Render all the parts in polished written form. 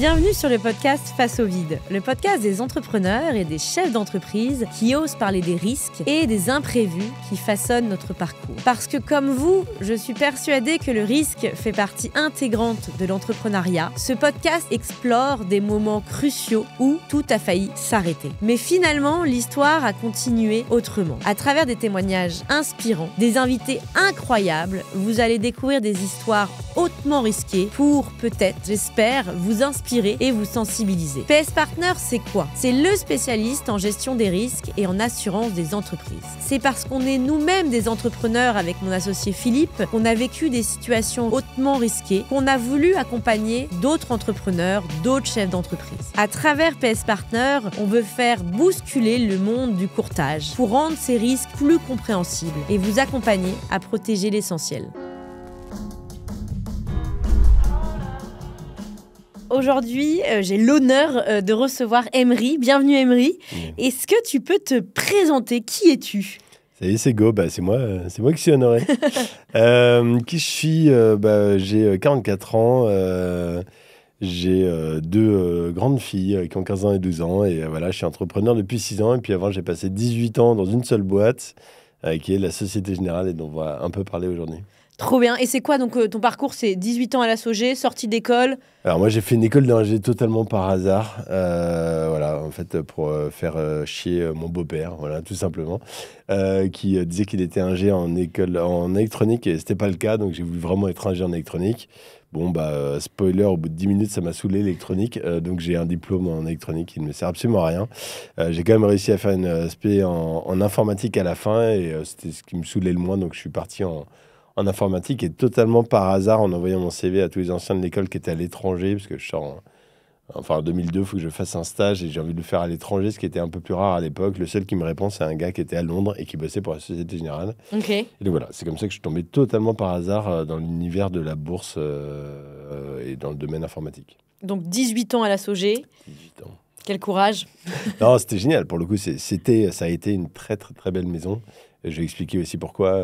Bienvenue sur le podcast Face au vide, le podcast des entrepreneurs et des chefs d'entreprise qui osent parler des risques et des imprévus qui façonnent notre parcours. Parce que comme vous, je suis persuadée que le risque fait partie intégrante de l'entrepreneuriat. Ce podcast explore des moments cruciaux où tout a failli s'arrêter. Mais finalement, l'histoire a continué autrement. À travers des témoignages inspirants, des invités incroyables, vous allez découvrir des histoires hautement risquées pour peut-être, j'espère, vous inspirer et vous sensibiliser. PS Partner, c'est quoi? C'est le spécialiste en gestion des risques et en assurance des entreprises. C'est parce qu'on est nous-mêmes des entrepreneurs avec mon associé Philippe, qu'on a vécu des situations hautement risquées, qu'on a voulu accompagner d'autres entrepreneurs, d'autres chefs d'entreprise. À travers PS Partner, on veut faire bousculer le monde du courtage pour rendre ces risques plus compréhensibles et vous accompagner à protéger l'essentiel. Aujourd'hui, j'ai l'honneur de recevoir Emery. Bienvenue Emery. Est-ce que tu peux te présenter? Qui es-tu? Salut, c'est Go, c'est moi qui suis honoré. Qui je suis? J'ai 44 ans, j'ai deux grandes filles qui ont 15 ans et 12 ans. Et voilà, je suis entrepreneur depuis 6 ans. Et puis avant, j'ai passé 18 ans dans une seule boîte, qui est la Société Générale, et dont on va un peu parler aujourd'hui. Trop bien. Et c'est quoi donc ton parcours? C'est 18 ans à la SOG, sortie d'école? Alors moi, j'ai fait une école d'ingé totalement par hasard, voilà, en fait, pour faire chier mon beau-père, voilà, tout simplement, qui disait qu'il était ingé en électronique, et c'était pas le cas, donc j'ai voulu vraiment être ingé en électronique. Bon, spoiler, au bout de 10 minutes, ça m'a saoulé l'électronique, donc j'ai un diplôme en électronique qui ne me sert absolument à rien. J'ai quand même réussi à faire une spé en informatique à la fin, et c'était ce qui me saoulait le moins, donc je suis parti en informatique, et totalement par hasard, en envoyant mon CV à tous les anciens de l'école qui étaient à l'étranger, parce que je sors en 2002, il faut que je fasse un stage, et j'ai envie de le faire à l'étranger, ce qui était un peu plus rare à l'époque. Le seul qui me répond, c'est un gars qui était à Londres et qui bossait pour la Société Générale. Ok. Et donc voilà, c'est comme ça que je suis tombé totalement par hasard dans l'univers de la bourse et dans le domaine informatique. Donc 18 ans à la SOG. 18 ans. Quel courage. Non, c'était génial. Pour le coup, ça a été une très, très, très belle maison. Je vais expliquer aussi pourquoi.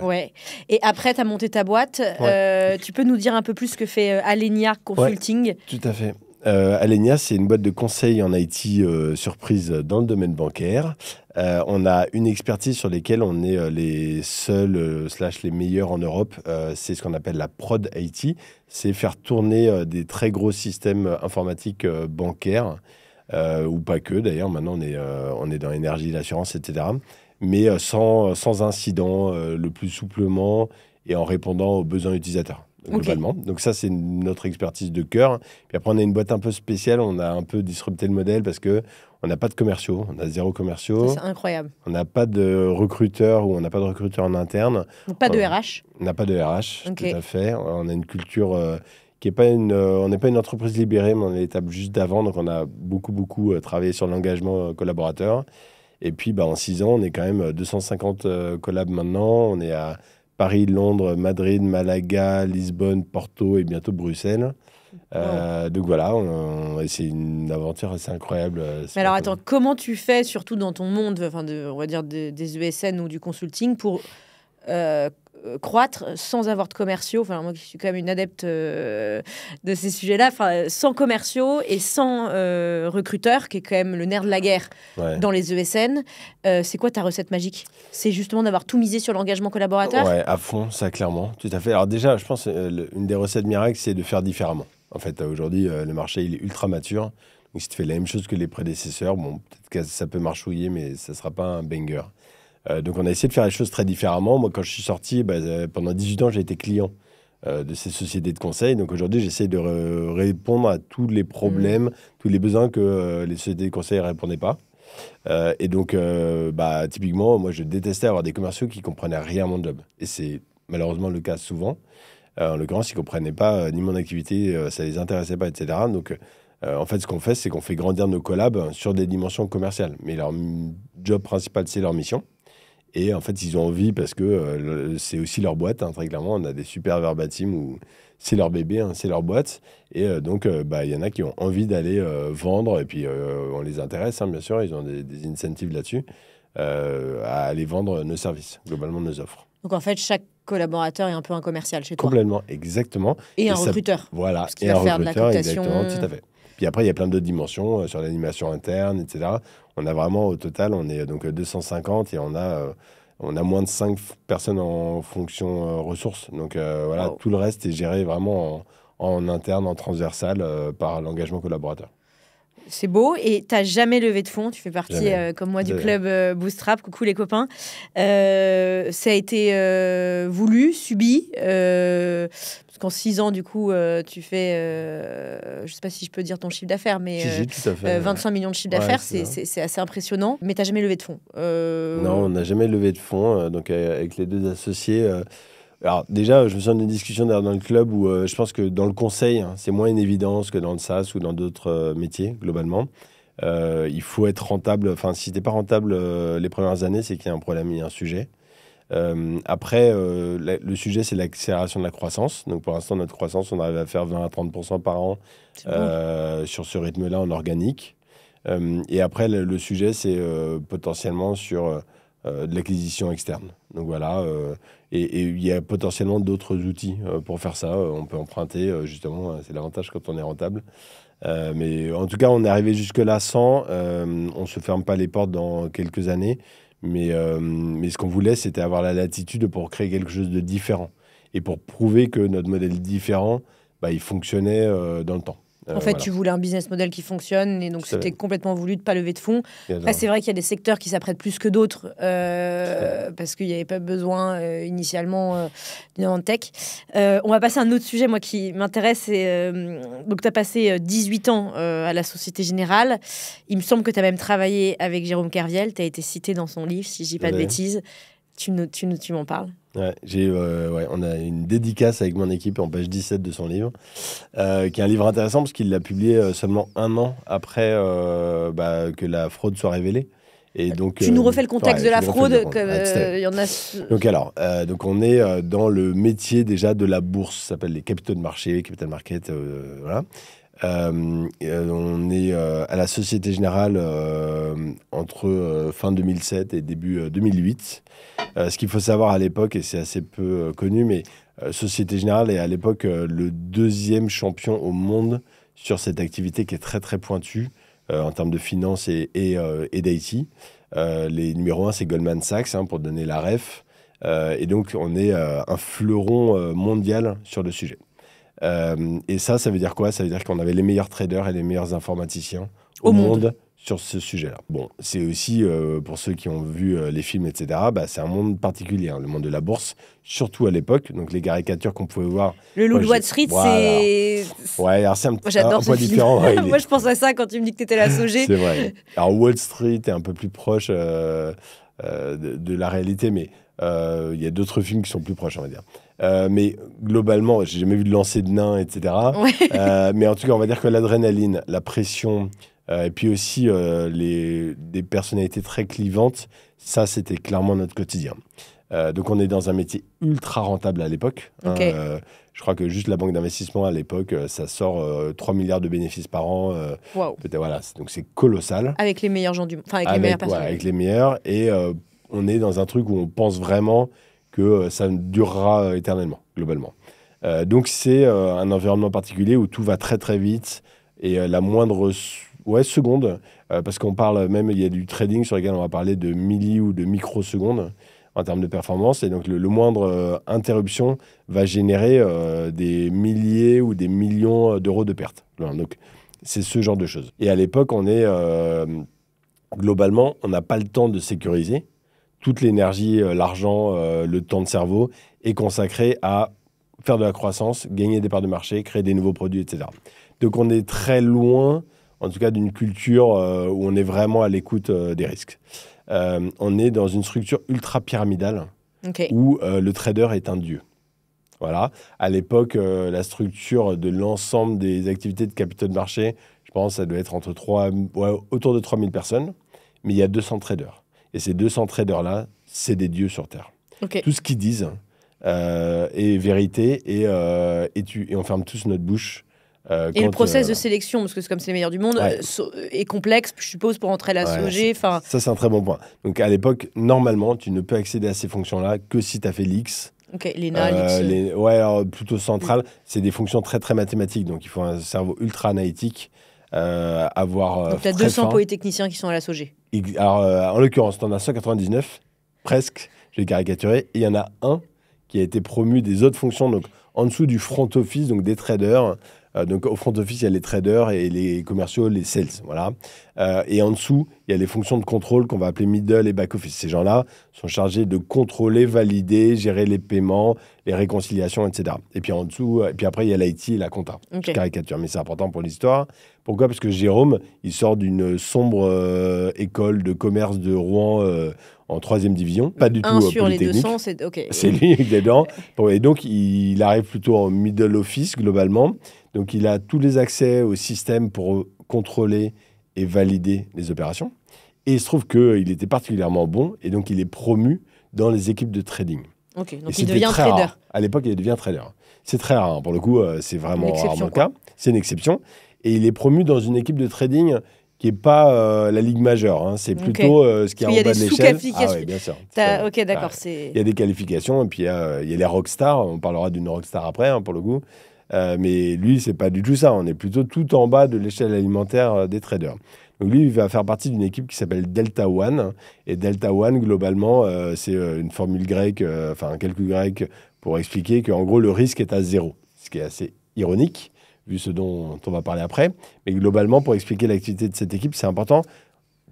Ouais. Et après, tu as monté ta boîte. Ouais. Tu peux nous dire un peu plus ce que fait Alenia Consulting? Ouais, tout à fait. Alenia, c'est une boîte de conseil en IT surprise dans le domaine bancaire. On a une expertise sur laquelle on est les seuls / les meilleurs en Europe. C'est ce qu'on appelle la prod IT. C'est faire tourner des très gros systèmes informatiques bancaires, ou pas que d'ailleurs. Maintenant, on est dans l'énergie, l'assurance, etc. Mais sans incident, le plus souplement et en répondant aux besoins utilisateurs, globalement. Okay. Donc ça, c'est notre expertise de cœur. Puis après, on a une boîte un peu spéciale. On a un peu disrupté le modèle parce qu'on n'a pas de commerciaux. On a 0 commerciaux. Ça, c'est incroyable. On n'a pas de recruteurs, ou on n'a pas de recruteurs en interne. Donc pas de RH? On n'a pas de RH, Okay. tout à fait. On a une culture qui n'est pas on n'est pas une entreprise libérée, mais on est l'étape juste d'avant. Donc on a beaucoup travaillé sur l'engagement collaborateur. Et puis, en 6 ans, on est quand même 250 collabs maintenant. On est à Paris, Londres, Madrid, Malaga, Lisbonne, Porto et bientôt Bruxelles. Donc voilà, c'est une aventure assez incroyable. Mais alors attends, comment tu fais, surtout dans ton monde, on va dire des ESN ou du consulting, pour croître sans avoir de commerciaux? Enfin, moi qui suis quand même une adepte de ces sujets-là, sans commerciaux et sans recruteurs, qui est quand même le nerf de la guerre dans les ESN. C'est quoi ta recette magique? C'est justement d'avoir tout misé sur l'engagement collaborateur? Ouais, à fond, ça clairement, tout à fait. Alors déjà, je pense une des recettes miracles, c'est de faire différemment. En fait, aujourd'hui, le marché, il est ultra mature. Donc si tu fais la même chose que les prédécesseurs, peut-être que ça peut marchouiller, mais ça ne sera pas un banger. Donc on a essayé de faire les choses très différemment. Moi, quand je suis sorti, pendant 18 ans, j'ai été client de ces sociétés de conseil. Donc aujourd'hui, j'essaie de répondre à tous les problèmes, tous les besoins que les sociétés de conseil ne répondaient pas. Et donc, typiquement, moi, je détestais avoir des commerciaux qui ne comprenaient rien à mon job. Et c'est malheureusement le cas souvent. En l'occurrence, ils ne comprenaient pas ni mon activité, ça ne les intéressait pas, etc. Donc, en fait, ce qu'on fait, c'est qu'on fait grandir nos collabs sur des dimensions commerciales. Mais leur job principal, c'est leur mission. Et en fait, ils ont envie, parce que c'est aussi leur boîte, très clairement. On a des super verbatim où c'est leur bébé, c'est leur boîte. Et donc, y en a qui ont envie d'aller vendre. Et puis, on les intéresse, bien sûr. Ils ont des incentives là-dessus, à aller vendre nos services, globalement nos offres. Donc, en fait, chaque collaborateur est un peu un commercial chez toi. Complètement, exactement. Et un recruteur. Voilà. Parce qu'il va faire de la cooptation. Exactement, tout à fait. Puis après, il y a plein d'autres dimensions sur l'animation interne, etc. On a vraiment, au total, on est donc 250 et on a moins de 5 personnes en fonction ressources. Donc voilà, Wow. tout le reste est géré vraiment en interne, en transversal, par l'engagement collaborateur. C'est beau. Et tu n'as jamais levé de fonds. Tu fais partie, Jamais. comme moi, du Tout à club Bootstrap. Coucou les copains. Ça a été voulu, subi. Parce qu'en 6 ans, du coup, tu fais... je ne sais pas si je peux dire ton chiffre d'affaires, mais Si, tout à fait. 25 millions de chiffre Ouais, d'affaires, c'est ça. c'est assez impressionnant. Mais tu n'as jamais levé de fonds. Non, on n'a jamais levé de fonds. Donc, avec les deux associés. Alors, déjà, je me souviens d'une discussion d'ailleurs dans le club où je pense que dans le conseil, hein, c'est moins une évidence que dans le SaaS ou dans d'autres métiers, globalement. Il faut être rentable. Enfin, si tu n'es pas rentable les premières années, c'est qu'il y a un problème, il y a un sujet. Après, le sujet, c'est l'accélération de la croissance. Donc, pour l'instant, notre croissance, on arrive à faire 20 à 30% par an C'est bon. sur ce rythme-là en organique. Et après, le sujet, c'est potentiellement sur de l'acquisition externe. Donc voilà, et il y a potentiellement d'autres outils pour faire ça. On peut emprunter, justement, c'est l'avantage quand on est rentable. Mais en tout cas, on est arrivé jusque-là sans. On ne se ferme pas les portes dans quelques années. Mais ce qu'on voulait, c'était avoir la latitude pour créer quelque chose de différent. Et pour prouver que notre modèle différent, il fonctionnait dans le temps. En fait, Voilà. tu voulais un business model qui fonctionne et donc Tout à c'était fait. complètement voulu de ne pas lever de fonds. Et Après, c'est vrai qu'il y a des secteurs qui s'apprêtent plus que d'autres fait. parce qu'il n'y avait pas besoin initialement d'une grande tech. On va passer à un autre sujet, moi, qui m'intéresse. Donc, tu as passé 18 ans à la Société Générale. Il me semble que tu as même travaillé avec Jérôme Kerviel. Tu as été cité dans son livre, si je dis pas de Ouais. bêtises. Tu m'en parles. Ouais, on a une dédicace avec mon équipe en page 17 de son livre, qui est un livre intéressant parce qu'il l'a publié seulement 1 an après que la fraude soit révélée. Et donc, Tu nous refais le contexte ouais, de la je vous refais fraude. le contexte. Ouais, tout à fait. Il y en a... Donc alors, on est dans le métier déjà de la bourse, ça s'appelle les capitaux de marché, capital market, voilà. On est à la Société Générale entre fin 2007 et début 2008. Ce qu'il faut savoir à l'époque, et c'est assez peu connu, mais Société Générale est à l'époque le 2e champion au monde sur cette activité qui est très très pointue en termes de finance et d'IT. Les numéros 1, c'est Goldman Sachs, pour donner la ref. Et donc, on est un fleuron mondial sur le sujet. Et ça veut dire quoi? Ça veut dire qu'on avait les meilleurs traders et les meilleurs informaticiens au monde sur ce sujet-là. Bon, c'est aussi, pour ceux qui ont vu les films, etc., c'est un monde particulier, le monde de la bourse, surtout à l'époque. Donc, les caricatures qu'on pouvait voir... Le Loup de Wall Street, voilà. c'est... Ouais, alors c'est Moi, j'adore ce film. différent. Ouais, Moi, je pense à ça quand tu me dis que tu étais la Sogé. C'est vrai. Alors, Wall Street est un peu plus proche de la réalité, mais il y a d'autres films qui sont plus proches, on va dire. Mais globalement, j'ai jamais vu de lancer de nains, etc. Ouais. Mais en tout cas, on va dire que l'adrénaline, la pression, et puis aussi des personnalités très clivantes, ça, c'était clairement notre quotidien. Donc, on est dans un métier ultra rentable à l'époque. Okay. Je crois que juste la banque d'investissement à l'époque, ça sort 3 milliards de bénéfices par an. Wow. Voilà, donc c'est colossal. Avec les meilleurs gens du monde. Enfin, avec les meilleures personnes. Ouais, avec les meilleurs. Et on est dans un truc où on pense vraiment que ça durera éternellement, globalement. Donc, c'est un environnement particulier où tout va très, très vite. Et la moindre seconde, parce qu'on parle même, il y a du trading sur lequel on va parler de milli ou de microsecondes en termes de performance. Et donc, le moindre interruption va générer des milliers ou des millions d'euros de pertes. Donc, c'est ce genre de choses. Et à l'époque, on est... globalement, on n'a pas le temps de sécuriser. Toute l'énergie, l'argent, le temps de cerveau est consacré à faire de la croissance, gagner des parts de marché, créer des nouveaux produits, etc. Donc, on est très loin, en tout cas, d'une culture où on est vraiment à l'écoute des risques. On est dans une structure ultra pyramidale où le trader est un dieu. Voilà. À l'époque, la structure de l'ensemble des activités de capitaux de marché, je pense que ça doit être autour de 3000 personnes, mais il y a 200 traders. Et ces 200 traders-là, c'est des dieux sur Terre. Tout ce qu'ils disent est vérité et on ferme tous notre bouche. Et le process de sélection, parce que c'est comme c'est les meilleurs du monde, est complexe, je suppose, pour entrer à la Sogé. Ça, c'est un très bon point. Donc, à l'époque, normalement, tu ne peux accéder à ces fonctions-là que si tu as fait l'X. L'ENA, l'X. Alors, plutôt central. C'est des fonctions très, très mathématiques. Donc, il faut un cerveau ultra analytique avoir Donc, tu as très 200 fin. polytechniciens qui sont à la SOG. Alors, en l'occurrence, tu en as 199, presque, je vais caricaturer, et il y en a un qui a été promu des autres fonctions, donc en dessous du front office, donc des traders. Donc au front office, il y a les traders et les commerciaux, les sales, voilà. Et en dessous, il y a les fonctions de contrôle qu'on va appeler middle et back office. Ces gens-là sont chargés de contrôler, valider, gérer les paiements, les réconciliations, etc. Et puis en dessous, et puis après, il y a l'IT et la compta. Ok. Je caricature, mais c'est important pour l'histoire. Pourquoi ? Parce que Jérôme, il sort d'une sombre école de commerce de Rouen en 3e division, pas du tout 1 sur les polytechnique. 200, c'est... Ok. C'est lui qui est dedans. Bon, et donc, il arrive plutôt en middle office, globalement. Donc, il a tous les accès au système pour contrôler et valider les opérations. Et il se trouve qu'il était particulièrement bon, et donc il est promu dans les équipes de trading. Ok, Et donc il c'était devient très trader. rare. À l'époque, il devient trader. C'est très rare, hein. Pour le coup, c'est vraiment Une exception, rarement le quoi. cas. C'est une exception. Et il est promu dans une équipe de trading qui n'est pas la ligue majeure, hein. C'est Ok. plutôt ce qui est Parce en qu'il y a bas des de l'échelle. sous-qualifications. Ah oui, bien sûr. Ok, d'accord. Ah, C'est... il y a des qualifications, et puis il y a les rockstars. On parlera d'une rockstar après, hein, pour le coup. Mais lui, c'est pas du tout ça. On est plutôt tout en bas de l'échelle alimentaire des traders. Donc lui, il va faire partie d'une équipe qui s'appelle Delta One. Et Delta One, globalement, c'est une formule grecque, enfin un calcul grec, pour expliquer qu'en gros, le risque est à 0. Ce qui est assez ironique, vu ce dont on va parler après. Mais globalement, pour expliquer l'activité de cette équipe, c'est important.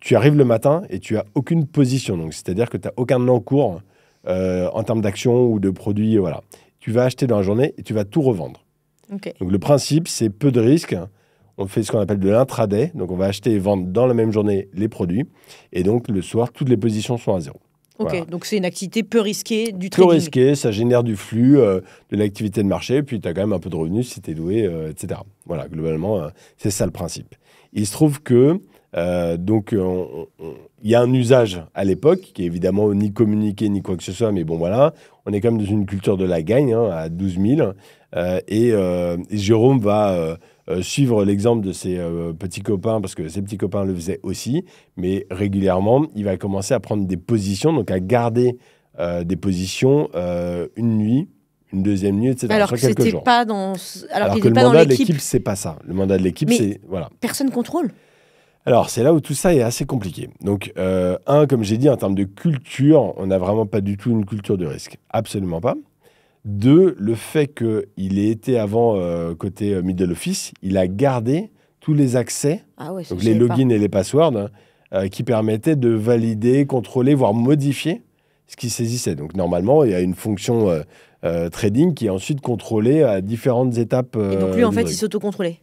Tu arrives le matin et tu n'as aucune position. Donc, c'est-à-dire que tu n'as aucun encours en termes d'action ou de produits. Voilà. Tu vas acheter dans la journée et tu vas tout revendre. Ok. Donc, le principe, c'est peu de risques. On fait ce qu'on appelle de l'intraday. Donc, on va acheter et vendre dans la même journée les produits. Et donc, le soir, toutes les positions sont à 0. Ok, Voilà. donc c'est une activité peu risquée du Peu trading. risqué, ça génère du flux, de l'activité de marché, puis tu as quand même un peu de revenus si tu es doué, etc. Voilà, globalement, c'est ça le principe. Il se trouve que, il y a un usage à l'époque, qui est évidemment ni communiqué ni quoi que ce soit, mais bon voilà, on est quand même dans une culture de la gagne, hein, à 12 000, et Jérôme va suivre l'exemple de ses petits copains, parce que ses petits copains le faisaient aussi, mais régulièrement, il va commencer à prendre des positions, donc à garder des positions une nuit, une deuxième nuit, etc. Alors sur que quelques c'était jours. pas dans... Alors qu'il que n'était le pas dans mandat de l'équipe. l'équipe, c'est pas ça. Le mandat de l'équipe, Mais- c'est... Voilà. Personne contrôle. Alors, c'est là où tout ça est assez compliqué. Donc, comme j'ai dit, en termes de culture, on n'a vraiment pas du tout une culture de risque. Absolument pas. 2, le fait qu'il ait été avant côté middle office, il a gardé tous les accès, Ah ouais, ça, donc je les savais pas. logins et les passwords, qui permettaient de valider, contrôler, voire modifier ce qui saisissait. Donc, normalement, il y a une fonction trading qui est ensuite contrôlée à différentes étapes. Et donc lui, en du fait, truc. il s'autocontrôlait.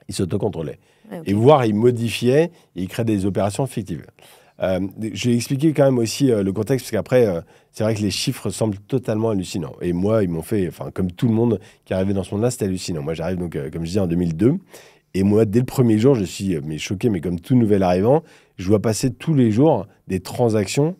Il s'autocontrôlait. Ouais, ok. Et voire il modifiait, et il crée des opérations fictives. Je vais expliquer quand même aussi le contexte, parce qu'après, c'est vrai que les chiffres semblent totalement hallucinants. Et moi, ils m'ont fait, enfin, comme tout le monde qui arrivait dans ce monde-là, c'était hallucinant. Moi, j'arrive donc, comme je disais, en 2002. Et moi, dès le premier jour, je suis choqué, mais comme tout nouvel arrivant, je vois passer tous les jours des transactions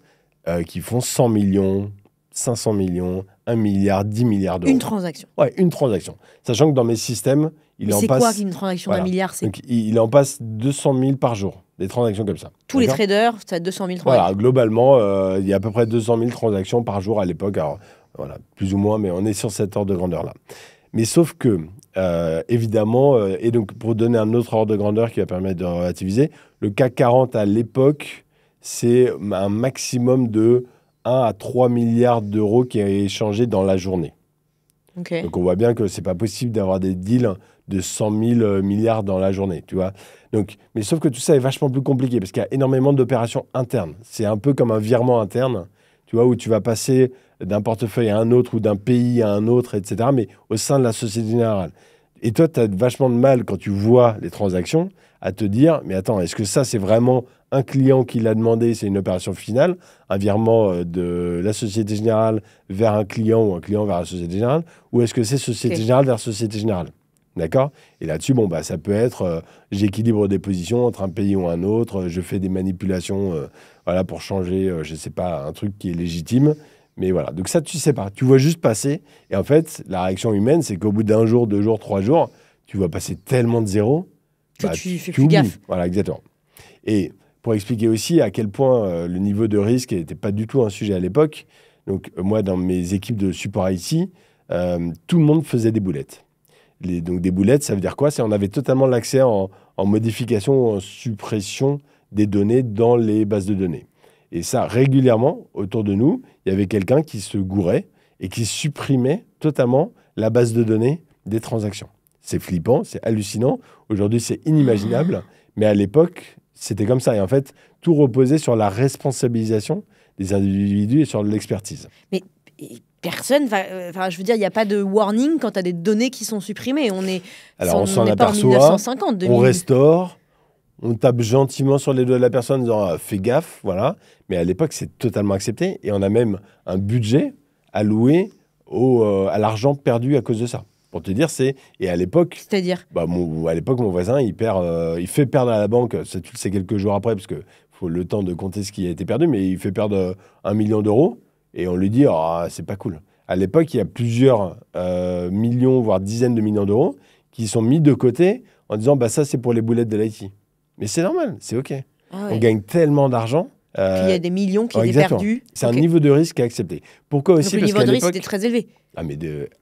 qui font 100 millions, 500 millions, 1 milliard, 10 milliards d'euros. Une transaction. Ouais, une transaction. Sachant que dans mes systèmes, il Mais en c'est passe... quoi qu'une transaction Voilà. d'un milliard? C'est Donc, il en passe 200 000 par jour, des transactions comme ça. tous les D'accord ? traders, ça a 200 000 Voilà, transactions. globalement, il y a à peu près 200 000 transactions par jour à l'époque. Alors, voilà, plus ou moins, mais on est sur cette ordre de grandeur-là. Mais sauf que, évidemment, et donc pour donner un autre ordre de grandeur qui va permettre de relativiser, le CAC 40 à l'époque, c'est un maximum de 1 à 3 milliards d'euros qui est échangé dans la journée. Ok. Donc on voit bien que c'est pas possible d'avoir des deals de 100 000 milliards dans la journée, tu vois. Donc, mais sauf que tout ça est vachement plus compliqué parce qu'il y a énormément d'opérations internes. C'est un peu comme un virement interne, tu vois, où tu vas passer d'un portefeuille à un autre ou d'un pays à un autre, etc., mais au sein de la Société Générale. Et toi, tu as vachement de mal quand tu vois les transactions à te dire, mais attends, est-ce que ça, c'est vraiment un client qui l'a demandé, c'est une opération finale, un virement de la Société Générale vers un client ou un client vers la Société Générale, ou est-ce que c'est Société Ok. Générale vers Société Générale? D'accord? Et là-dessus, bon, bah, ça peut être, j'équilibre des positions entre un pays ou un autre, je fais des manipulations voilà, pour changer, je ne sais pas, un truc qui est légitime. Mais voilà, donc ça, tu sais pas. Tu vois juste passer. Et en fait, la réaction humaine, c'est qu'au bout d'un jour, 2 jours, 3 jours, tu vois passer tellement de zéros Que tu fais plus oublies. gaffe. Voilà, exactement. Et pour expliquer aussi à quel point le niveau de risque n'était pas du tout un sujet à l'époque, donc moi, dans mes équipes de support IT, tout le monde faisait des boulettes. Donc des boulettes, ça veut dire quoi? C'est on avait totalement l'accès en modification ou en suppression des données dans les bases de données. Et ça, régulièrement, autour de nous, il y avait quelqu'un qui se gourait et qui supprimait totalement la base de données des transactions. C'est flippant, c'est hallucinant. Aujourd'hui, c'est inimaginable. Mais à l'époque, c'était comme ça. Et en fait, tout reposait sur la responsabilisation des individus et sur l'expertise. Mais personne va... je veux dire, il n'y a pas de warning quand tu as des données qui sont supprimées. Alors, on s'en n'est pas en aperçoit, 1950, 2000. on restaure, on tape gentiment sur les doigts de la personne en disant fais gaffe, voilà. Mais à l'époque, c'est totalement accepté. Et on a même un budget alloué à l'argent perdu à cause de ça. Pour te dire, et à l'époque... C'est-à-dire à l'époque, mon voisin, il fait perdre à la banque, ça, tu le sais quelques jours après, parce qu'il faut le temps de compter ce qui a été perdu, mais il fait perdre 1 million d'euros, et on lui dit, c'est pas cool. À l'époque, il y a plusieurs millions, voire dizaines de millions d'euros, qui sont mis de côté en disant, ça, c'est pour les boulettes de l'IT. Mais c'est normal, c'est OK. Ah ouais. On gagne tellement d'argent. Qu'il y a des millions qui étaient exactement. perdus. C'est un niveau de risque à accepter. Pourquoi aussi? Donc le niveau de risque était très élevé.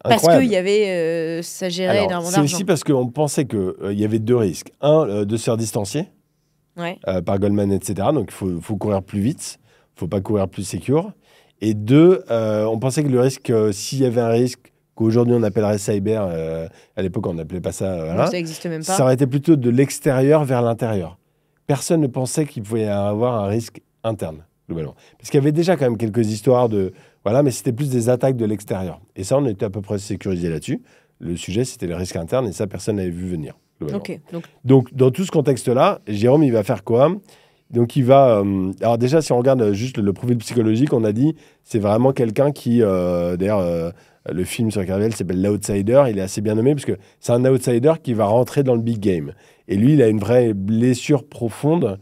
Parce qu'il y avait, ça gérait énormément d'argent. C'est aussi parce qu'on pensait qu'il y avait 2 risques. Un, de se faire distancier par Goldman, etc. Donc il faut courir plus vite, il ne faut pas courir plus secure. Et 2, on pensait que le risque, s'il y avait un risque qu'aujourd'hui on appellerait cyber, à l'époque on n'appelait pas ça, ça n'existe même pas. Ça aurait été plutôt de l'extérieur vers l'intérieur. Personne ne pensait qu'il pouvait y avoir un risque interne, globalement. Parce qu'il y avait déjà quand même quelques histoires mais c'était plus des attaques de l'extérieur. Et ça, on était à peu près sécurisé là-dessus. Le sujet, c'était le risque interne, et ça, personne n'avait vu venir. Okay, donc, dans tout ce contexte-là, Jérôme, il va faire quoi? Donc, il va... alors déjà, si on regarde juste le profil psychologique, on a dit, c'est vraiment quelqu'un qui... d'ailleurs, le film sur Carvel s'appelle L'Outsider. Il est assez bien nommé, parce que c'est un outsider qui va rentrer dans le big game. Et lui, il a une vraie blessure profonde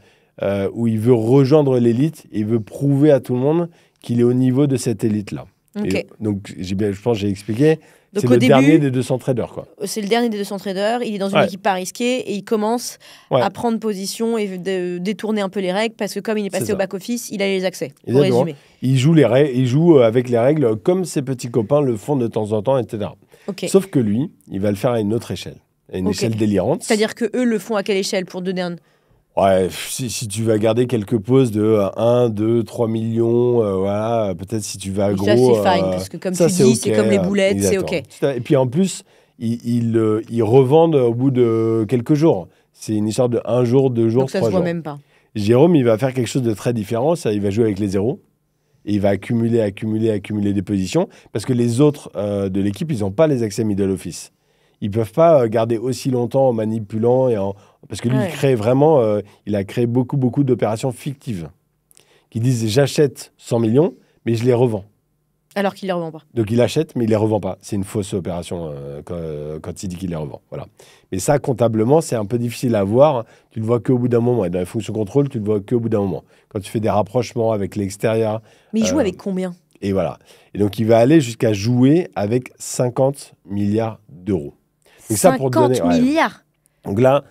où il veut rejoindre l'élite, il veut prouver à tout le monde qu'il est au niveau de cette élite-là. Okay. Donc, je pense que j'ai expliqué, c'est le dernier des 200 traders. Quoi. C'est le dernier des 200 traders, il est dans une équipe pas risquée et il commence à prendre position et détourner un peu les règles parce que comme il est passé au back-office, il a les accès, pour résumer. Il joue avec les règles comme ses petits copains le font de temps en temps, etc. Okay. Sauf que lui, il va le faire à une autre échelle, à une échelle délirante. C'est-à-dire qu'eux le font à quelle échelle pour donner un... Ouais, si tu vas garder quelques pauses de 1, 2, 3 millions, peut-être si tu vas gros... Ça, c'est fine, parce que comme tu dis, c'est comme les boulettes, c'est OK. Et puis en plus, ils revendent au bout de quelques jours. C'est une histoire de 1 jour, 2 jours, 3 jours. Donc ça se voit même pas. Jérôme, il va faire quelque chose de très différent. Il va jouer avec les zéros. Et il va accumuler des positions. Parce que les autres de l'équipe, ils n'ont pas les accès middle office. Ils ne peuvent pas garder aussi longtemps en manipulant parce que lui, il a créé beaucoup d'opérations fictives qui disent j'achète 100 millions, mais je les revends. Alors qu'il ne les revend pas. Donc il achète, mais il ne les revend pas. C'est une fausse opération quand il dit qu'il les revend. Voilà. Mais ça, comptablement, c'est un peu difficile à voir. Tu le vois qu'au bout d'un moment. Et dans les fonctions contrôle, tu le vois qu'au bout d'un moment. Quand tu fais des rapprochements avec l'extérieur. Mais il joue avec combien? Et voilà. Et donc il va aller jusqu'à jouer avec 50 milliards d'euros. Donc 50 milliards. Donc là,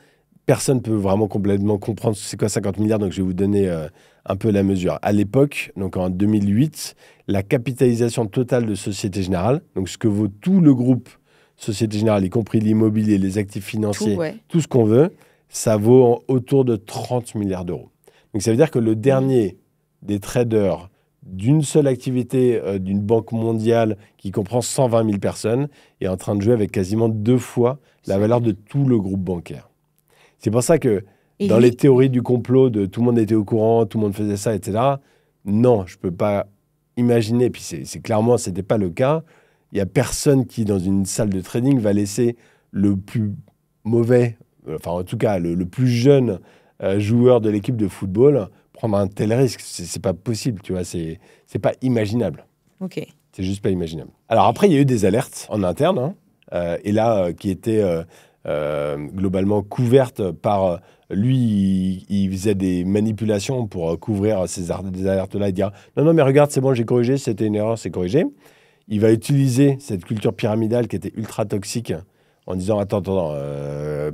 personne ne peut vraiment complètement comprendre c'est quoi 50 milliards, donc je vais vous donner un peu la mesure. À l'époque, donc en 2008, la capitalisation totale de Société Générale, donc ce que vaut tout le groupe Société Générale, y compris l'immobilier, les actifs financiers, tout ce qu'on veut, ça vaut autour de 30 milliards d'euros. Donc ça veut dire que le dernier des traders d'une seule activité d'une banque mondiale qui comprend 120 000 personnes est en train de jouer avec quasiment 2 fois la valeur de tout le groupe bancaire. C'est pour ça que dans les théories du complot de tout le monde était au courant, tout le monde faisait ça, etc., non, je ne peux pas imaginer, puis c'est clairement, ce n'était pas le cas, il n'y a personne qui, dans une salle de trading, va laisser le plus mauvais, enfin en tout cas le plus jeune joueur de l'équipe de football prendre un tel risque. C'est pas possible, tu vois, c'est pas imaginable. Ok. C'est juste pas imaginable. Alors après, il y a eu des alertes en interne, et là, qui étaient globalement couvertes par... lui, il faisait des manipulations pour couvrir des alertes-là et dire « Non, mais regarde, c'est bon, j'ai corrigé, c'était une erreur, c'est corrigé ». Il va utiliser cette culture pyramidale qui était ultra toxique en disant « Attends,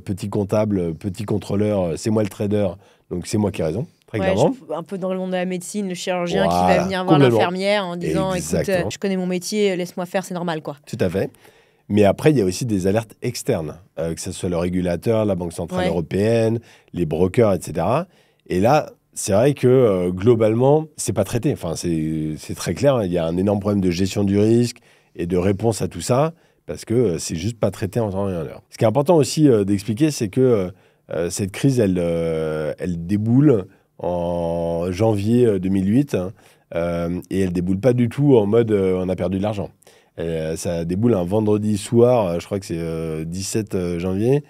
petit comptable, petit contrôleur, c'est moi le trader, donc c'est moi qui ai raison ». Très clairement. Un peu dans le monde de la médecine, le chirurgien qui va venir voir l'infirmière en disant « Écoute, je connais mon métier, laisse-moi faire, c'est normal. » quoi. Tout à fait. Mais après, il y a aussi des alertes externes, que ce soit le régulateur, la Banque Centrale Européenne, les brokers, etc. Et là, c'est vrai que globalement, c'est pas traité. Enfin, c'est très clair, hein. Il y a un énorme problème de gestion du risque et de réponse à tout ça, parce que c'est juste pas traité en temps et en heure. Ce qui est important aussi d'expliquer, c'est que cette crise, elle déboule en janvier 2008, hein, et elle déboule pas du tout en mode on a perdu de l'argent. Ça déboule un vendredi soir, je crois que c'est 17 janvier,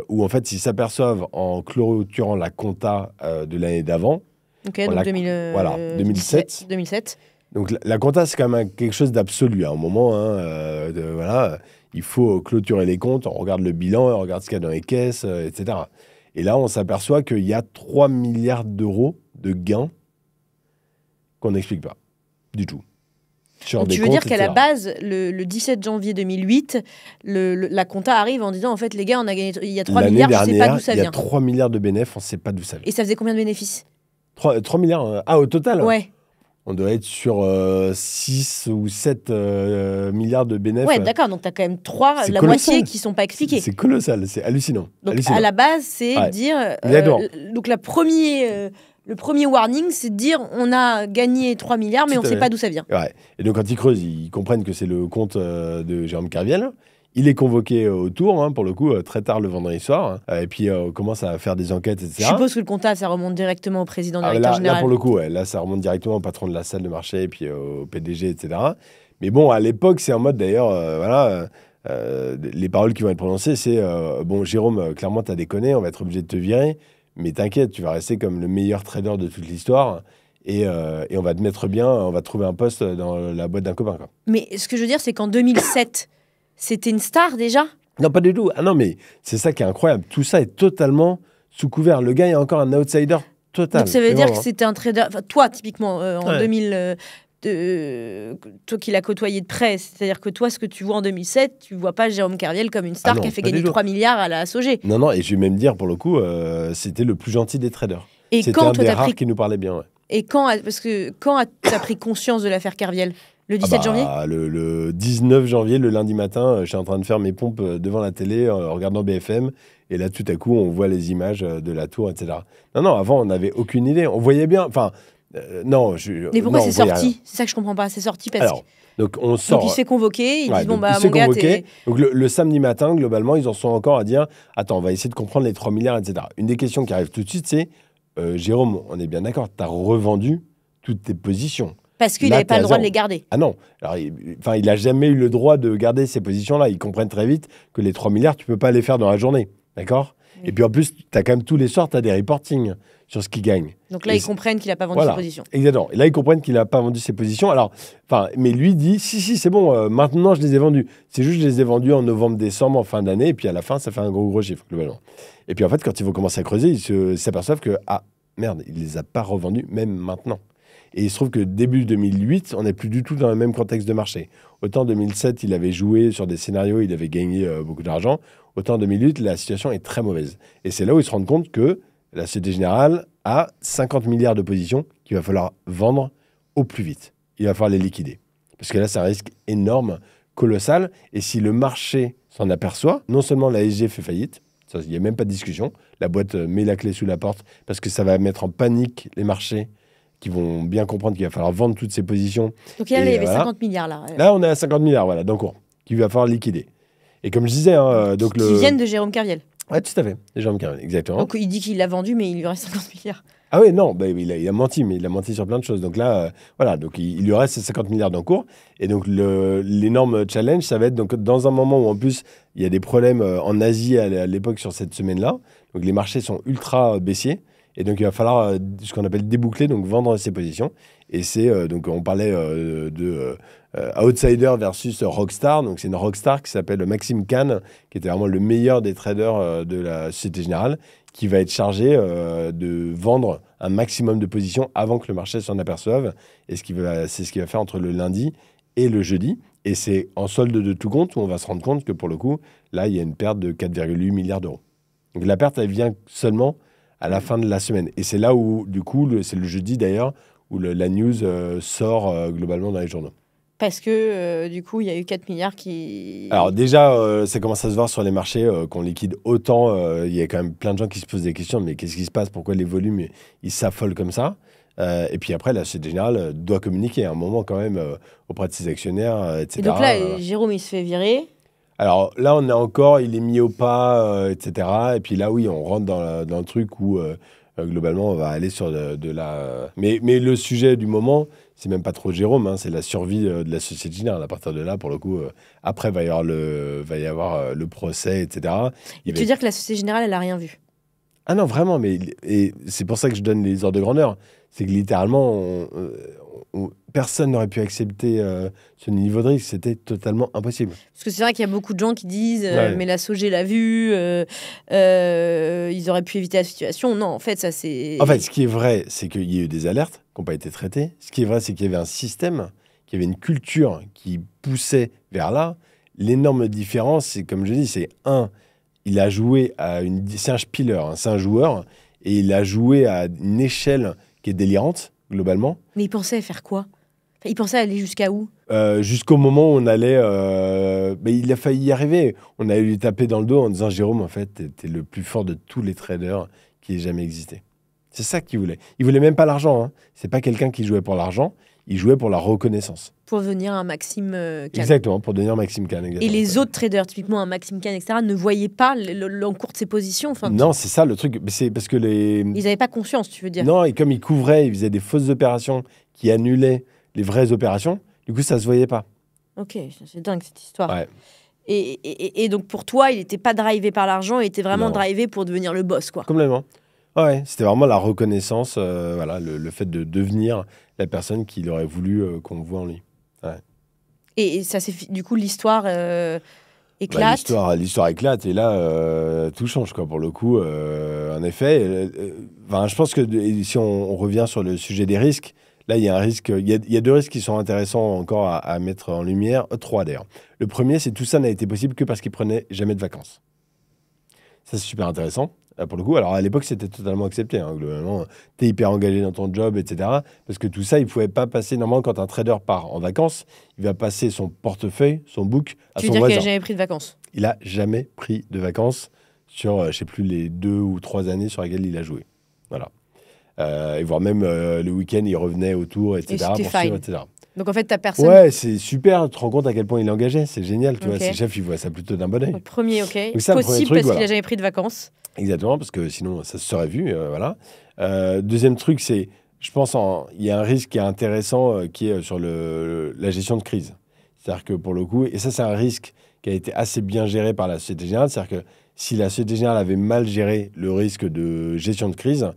où en fait, ils s'aperçoivent en clôturant la compta de l'année d'avant. Ok, donc 2007. 2007. Donc la compta, c'est quand même quelque chose d'absolu à un moment. Hein, voilà, il faut clôturer les comptes, on regarde le bilan, on regarde ce qu'il y a dans les caisses, etc. Et là, on s'aperçoit qu'il y a 3 milliards d'euros de gains qu'on n'explique pas du tout. Donc tu veux dire qu'à la base, le 17 janvier 2008, la compta arrive en disant en fait les gars, il y a 3 milliards, je ne sais pas d'où ça vient. Il y a 3 milliards de bénéfices, on ne sait pas d'où ça vient. Et ça faisait combien de bénéfices? 3 milliards au total. Ouais. On doit être sur 6 ou 7 milliards de bénéfices. Ouais, d'accord, donc tu as quand même la moitié qui ne sont pas expliqués. C'est colossal, c'est hallucinant. Donc à la base, c'est dire... donc le premier warning, c'est de dire on a gagné 3 milliards, mais on ne sait pas d'où ça vient. Ouais. Et donc, quand ils creusent, ils comprennent que c'est le compte de Jérôme Kerviel. Il est convoqué au tour, hein, pour le coup, très tard le vendredi soir. Et puis, on commence à faire des enquêtes, etc. Je suppose que le compta, ça remonte directement au président directeur général. Là, pour le coup, là, ça remonte directement au patron de la salle de marché et puis au PDG, etc. Mais bon, à l'époque, c'est en mode, d'ailleurs, les paroles qui vont être prononcées, c'est bon, Jérôme, clairement, t'as déconné, on va être obligé de te virer. Mais t'inquiète, tu vas rester comme le meilleur trader de toute l'histoire et on va te mettre bien, on va te trouver un poste dans la boîte d'un copain. Quoi. Mais ce que je veux dire, c'est qu'en 2007, c'était une star déjà? Non, pas du tout. Ah non, mais c'est ça qui est incroyable. Tout ça est totalement sous couvert. Le gars est encore un outsider total. Donc ça veut dire que c'était un trader... Enfin, toi, typiquement, en 2000... toi qui l'as côtoyé de près, c'est-à-dire que toi, ce que tu vois en 2007, tu vois pas Jérôme Kerviel comme une star qui a fait gagner 3 milliards à la SOG. Non, et je vais même dire, pour le coup, c'était le plus gentil des traders. Et c'était un des rares qui nous parlait bien. Ouais. Et quand as-tu pris conscience de l'affaire Kerviel? Le 17 janvier le 19 janvier, le lundi matin, je suis en train de faire mes pompes devant la télé, en regardant BFM, et là, tout à coup, on voit les images de la tour, etc. Non, avant, on n'avait aucune idée. On voyait bien... Enfin, non, mais pourquoi c'est sorti? C'est ça que je comprends pas. C'est sorti parce que... Donc, on sort... Donc, il se fait convoquer. Ils disent, bon, bah, mon gars, t'es... Donc, le samedi matin, globalement, ils en sont encore à dire, attends, on va essayer de comprendre les 3 milliards, etc. Une des questions qui arrive tout de suite, c'est, Jérôme, on est bien d'accord, tu as revendu toutes tes positions. Parce qu'il n'avait pas le droit de les garder. Ah non. Alors, il n'a jamais eu le droit de garder ces positions-là. Ils comprennent très vite que les 3 milliards, tu ne peux pas les faire dans la journée. D'accord ? Et puis en plus, tu as quand même tous les soirs, tu as des reportings sur ce qu'il gagne. Donc là, ils comprennent qu'il n'a pas vendu ses positions. Exactement. Et là, ils comprennent qu'il n'a pas vendu ses positions. Alors, mais lui dit, si, c'est bon, maintenant, je les ai vendus. C'est juste que je les ai vendus en novembre, décembre, en fin d'année. Et puis à la fin, ça fait un gros chiffre, globalement. Et puis en fait, quand ils vont commencer à creuser, ils s'aperçoivent que, merde, il ne les a pas revendus, même maintenant. Et il se trouve que début 2008, on n'est plus du tout dans le même contexte de marché. Autant en 2007, il avait joué sur des scénarios, il avait gagné beaucoup d'argent. Autant en 2008, la situation est très mauvaise. Et c'est là où ils se rendent compte que la Société Générale a 50 milliards de positions qu'il va falloir vendre au plus vite. Il va falloir les liquider. Parce que là, c'est un risque énorme, colossal. Et si le marché s'en aperçoit, non seulement la SG fait faillite, il n'y a même pas de discussion, la boîte met la clé sous la porte parce que ça va mettre en panique les marchés qui vont bien comprendre qu'il va falloir vendre toutes ces positions. Donc là, il y avait 50 milliards. Là, on est à 50 milliards, voilà, d'un cours, qu'il va falloir liquider. Et comme je disais... qui viennent de Jérôme Kerviel. Oui, tout à fait, de Jérôme Kerviel, exactement. Donc il dit qu'il l'a vendu, mais il lui reste 50 milliards. Ah oui, non, il a menti, mais il a menti sur plein de choses. Donc là, voilà, donc il lui reste ces 50 milliards d'en cours. Et donc l'énorme challenge, ça va être donc, dans un moment où en plus, il y a des problèmes en Asie à l'époque sur cette semaine-là. Donc les marchés sont ultra baissiers. Et donc, il va falloir ce qu'on appelle déboucler, donc vendre ses positions. Et c'est, donc, on parlait de outsider versus rockstar. Donc, c'est une rockstar qui s'appelle Maxime Kahn, qui était vraiment le meilleur des traders de la Société Générale, qui va être chargé de vendre un maximum de positions avant que le marché s'en aperçoive. Et c'est ce qu'il va faire entre le lundi et le jeudi. Et c'est en solde de tout compte où on va se rendre compte que, pour le coup, là, il y a une perte de 4,8 milliards d'euros. Donc, la perte, elle vient seulement à la fin de la semaine. Et c'est là où, du coup, c'est le jeudi d'ailleurs, où la news sort globalement dans les journaux. Parce que, du coup, il y a eu 4 milliards qui... Alors déjà, ça commence à se voir sur les marchés qu'on liquide autant. Il y a quand même plein de gens qui se posent des questions. Mais qu'est-ce qui se passe? Pourquoi les volumes, ils s'affolent comme ça? Et puis après, la Société Générale doit communiquer à un moment quand même auprès de ses actionnaires, etc. Et donc là, Jérôme, il se fait virer. Alors là, on est encore, il est mis au pas, etc. Et puis là, oui, on rentre dans le truc où globalement, on va aller sur de la... Mais le sujet du moment, c'est même pas trop Jérôme, hein, c'est la survie de la Société Générale. À partir de là, pour le coup, après, va y avoir le procès, etc. Tu veux dire que la Société Générale, elle n'a rien vu? Ah non, vraiment, et c'est pour ça que je donne les ordres de grandeur. C'est que littéralement, personne n'aurait pu accepter ce niveau de risque. C'était totalement impossible. Parce que c'est vrai qu'il y a beaucoup de gens qui disent Ouais. mais la SOG l'a vu, ils auraient pu éviter la situation. Non, en fait, ça c'est... En fait, ce qui est vrai, c'est qu'il y a eu des alertes qui n'ont pas été traitées. Ce qui est vrai, c'est qu'il y avait un système, qu'il y avait une culture qui poussait vers là. L'énorme différence, c'est comme je dis, c'est il a joué à c'est un spieler, hein, c'est un joueur, et il a joué à une échelle qui est délirante, globalement. Mais ils pensaient faire quoi? Enfin, ils pensaient aller jusqu'à où? Jusqu'au moment où on allait... mais il a failli y arriver. On a eu lui taper dans le dos en disant « Jérôme, en fait, t'es le plus fort de tous les traders qui ait jamais existé. » C'est ça qu'il voulait. Il voulait même pas l'argent. Hein. C'est pas quelqu'un qui jouait pour l'argent. Il jouait pour la reconnaissance. Pour devenir un Maxime Kahn. Exactement, pour devenir Maxime Kahn. Et les autres traders, typiquement un Maxime Kahn, etc., ne voyaient pas l'encours de ses positions. Enfin, non, c'est ça le truc. C'est parce que ils n'avaient pas conscience, tu veux dire. Non, et comme ils couvraient, ils faisaient des fausses opérations qui annulaient les vraies opérations, du coup, ça se voyait pas. Ok, c'est dingue cette histoire. Ouais. Et donc pour toi, il n'était pas drivé par l'argent, il était vraiment Non. drivé pour devenir le boss, quoi. Complètement. Ouais, c'était vraiment la reconnaissance, voilà, le fait de devenir la personne qu'il aurait voulu qu'on voit en lui. Ouais. Et ça, c'est du coup l'histoire éclate. L'histoire éclate et là, tout change quoi, pour le coup. En effet, je pense que si on revient sur le sujet des risques, là, il y a un risque. Il y a deux risques qui sont intéressants encore à mettre en lumière. Trois d'ailleurs. Le premier, c'est tout ça n'a été possible que parce qu'il prenait jamais de vacances. Ça, c'est super intéressant. Pour le coup, alors à l'époque, c'était totalement accepté. Hein, globalement, tu es hyper engagé dans ton job, etc. Parce que tout ça, il ne pouvait pas passer. Normalement, quand un trader part en vacances, il va passer son portefeuille, son book à son voisin. Tu veux dire qu'il n'a jamais pris de vacances? Il n'a jamais pris de vacances sur, je ne sais plus, les 2 ou 3 années sur lesquelles il a joué. Voilà. Et voire même le week-end, il revenait autour, etc. Et c'était fine. etc. Donc en fait, ta personne... Ouais, c'est super. Tu te rends compte à quel point il est engagé. C'est génial. Tu vois, Ok. ses chefs, ils voient ça plutôt d'un bon oeil. Donc, premier, ok. Donc ça, le premier Possible truc, parce voilà. qu'il n'a jamais pris de vacances. Exactement, parce que sinon, ça se serait vu. Voilà. Deuxième truc, c'est, je pense, il y a un risque qui est intéressant qui est sur la gestion de crise. C'est-à-dire que pour le coup, et ça, c'est un risque qui a été assez bien géré par la Société Générale. C'est-à-dire que si la Société Générale avait mal géré le risque de gestion de crise,